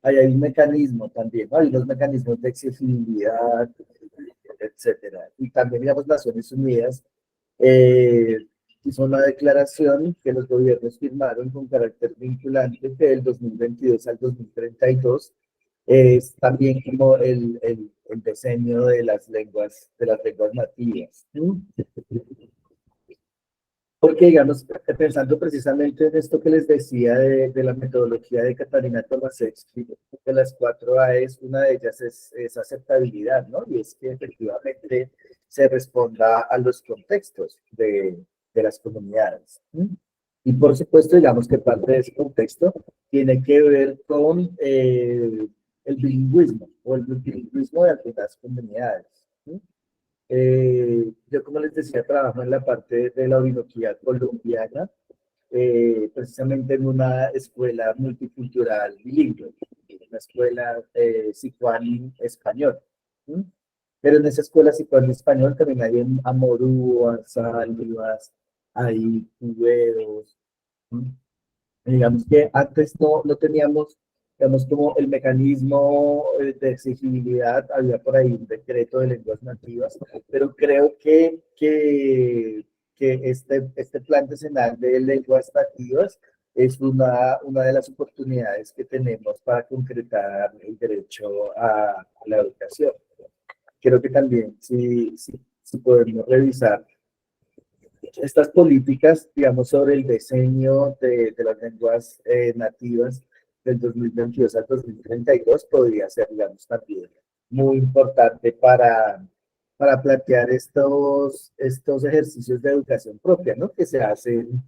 S3: hay un mecanismo también, ¿no? Hay unos mecanismos de accesibilidad, etcétera. Y también, digamos, Naciones Unidas hizo una declaración que los gobiernos firmaron con carácter vinculante que del 2022 al 2032 es también como el diseño de las lenguas nativas. ¿Sí? Porque, digamos, pensando precisamente en esto que les decía de la metodología de Catarina Tomasewski, de las 4 A's, una de ellas es aceptabilidad, ¿no? Y es que efectivamente se responda a los contextos de las comunidades. ¿Sí? Y por supuesto, digamos que parte de ese contexto tiene que ver con el bilingüismo o el multilingüismo de algunas comunidades. ¿Sí? Yo, como les decía, trabajo en la parte de la Orinoquía colombiana, precisamente en una escuela multicultural bilingüe, una escuela sicuani español. ¿Sí? Pero en esa escuela sicuani español también hay amorúas, sálvivas, hay cuberos. ¿Sí? Digamos que antes no teníamos, digamos, como el mecanismo de exigibilidad, había por ahí un decreto de lenguas nativas, pero creo que este plan decenal de lenguas nativas es una de las oportunidades que tenemos para concretar el derecho a la educación. Creo que también, si podemos revisar estas políticas, digamos, sobre el diseño de las lenguas nativas del 2022 al 2032 podría ser, digamos, también muy importante para plantear estos ejercicios de educación propia, ¿no? Que se hacen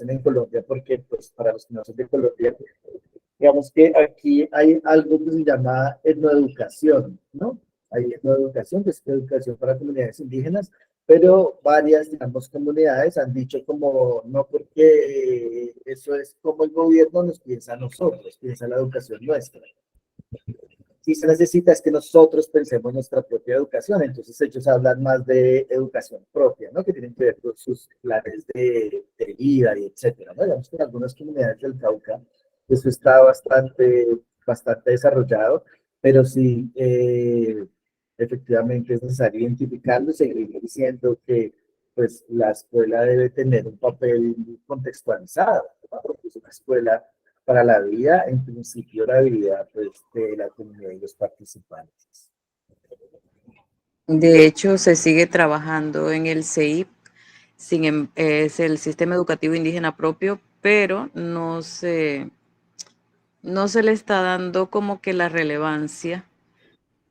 S3: en Colombia, porque, pues, para los que no son de Colombia, digamos que aquí hay algo que se llama etnoeducación, ¿no? Hay etnoeducación, que es educación para comunidades indígenas, pero varias, digamos, comunidades han dicho como, no, porque eso es como el gobierno nos piensa a nosotros, piensa la educación nuestra. Si se necesita es que nosotros pensemos nuestra propia educación, entonces ellos hablan más de educación propia, ¿no? Que tienen que ver con sus planes de vida y etcétera, ¿no? Digamos que en algunas comunidades del Cauca eso está bastante desarrollado, pero sí, efectivamente es necesario identificarlo y seguir diciendo que pues la escuela debe tener un papel contextualizado, ¿no? Porque es una escuela para la vida, en principio la vida pues, de la comunidad y los participantes.
S6: De hecho, se sigue trabajando en el CEIP, es el Sistema Educativo Indígena Propio, pero no se le está dando como que la relevancia,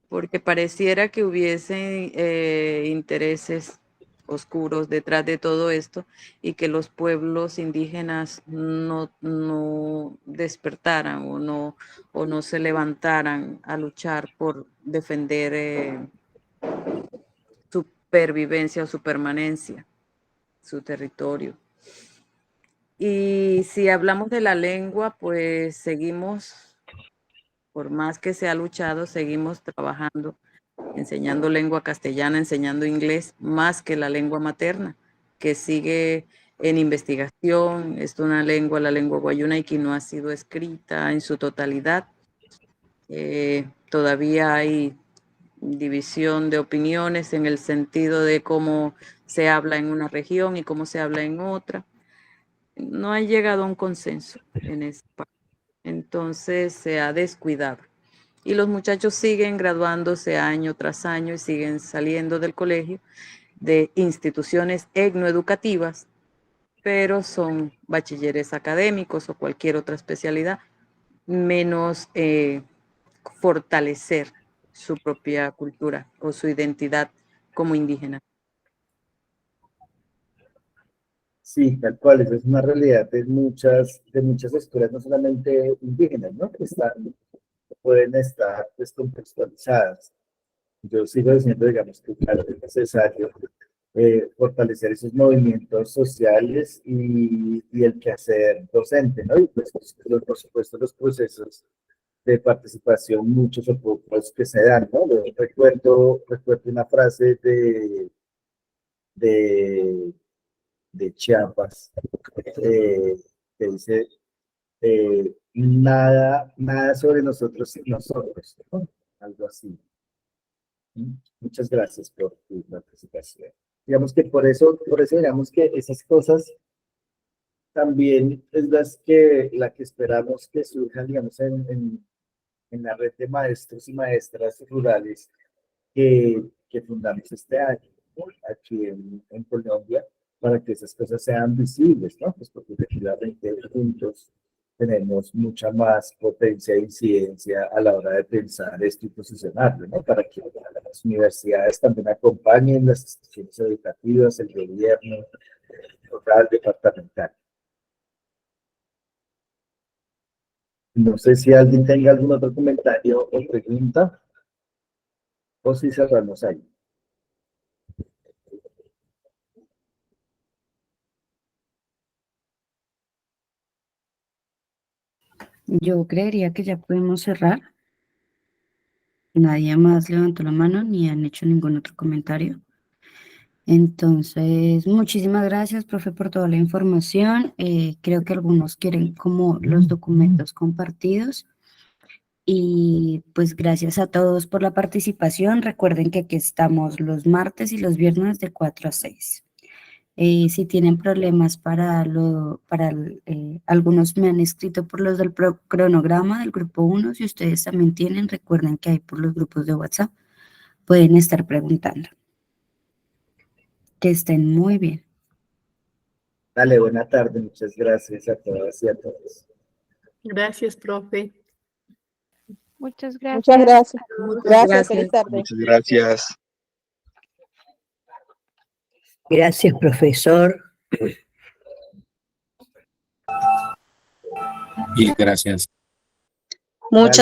S6: porque pareciera que hubiese intereses oscuros detrás de todo esto y que los pueblos indígenas no despertaran o no se levantaran a luchar por defender su supervivencia o su permanencia, su territorio. Y si hablamos de la lengua, pues seguimos, por más que se ha luchado, seguimos trabajando enseñando lengua castellana, enseñando inglés, más que la lengua materna, que sigue en investigación. Es una lengua, la lengua guayuna, y que no ha sido escrita en su totalidad. Todavía hay división de opiniones en el sentido de cómo se habla en una región y cómo se habla en otra. No ha llegado a un consenso en esa parte. Entonces se ha descuidado. Y los muchachos siguen graduándose año tras año y siguen saliendo del colegio de instituciones etnoeducativas, pero son bachilleres académicos o cualquier otra especialidad, menos fortalecer su propia cultura o su identidad como indígena.
S3: Sí, tal cual, esa es una realidad de muchas escuelas, no solamente indígenas, ¿no? Que pueden estar descontextualizadas. Yo sigo diciendo, digamos, que claro, es necesario fortalecer esos movimientos sociales y el quehacer docente, ¿no? Y pues, por supuesto, los procesos de participación, muchos o pocos que se dan, ¿no? Yo recuerdo una frase de, de Chiapas, que dice, nada sobre nosotros sin nosotros, ¿no? Algo así. Muchas gracias por tu participación. Digamos que por eso digamos que esas cosas también es la que esperamos que surjan, digamos, en la red de maestros y maestras rurales que fundamos este año, ¿no? Aquí en Colombia, para que esas cosas sean visibles, ¿no? Pues porque efectivamente juntos tenemos mucha más potencia e incidencia a la hora de pensar esto y posicionarlo, ¿no? Para que las universidades también acompañen las instituciones educativas, el gobierno local, departamental. No sé si alguien tenga algún otro comentario o pregunta, o si cerramos ahí.
S2: Yo creería que ya podemos cerrar. Nadie más levantó la mano ni han hecho ningún otro comentario. Entonces, muchísimas gracias, profe, por toda la información. Creo que algunos quieren como los documentos compartidos. Y pues gracias a todos por la participación. Recuerden que aquí estamos los martes y los viernes de 4 a 6. Si tienen problemas algunos me han escrito por los del cronograma del grupo 1. Si ustedes también tienen, recuerden que hay por los grupos de WhatsApp. Pueden estar preguntando. Que estén muy bien.
S3: Dale, buena tarde. Muchas gracias a todas y a todos.
S5: Gracias, profe.
S7: Muchas gracias.
S8: Muchas gracias.
S6: Muchas
S8: Gracias,
S6: gracias.
S8: feliz tarde.
S9: Muchas gracias.
S10: Gracias, profesor.
S9: Y gracias.
S8: Muchas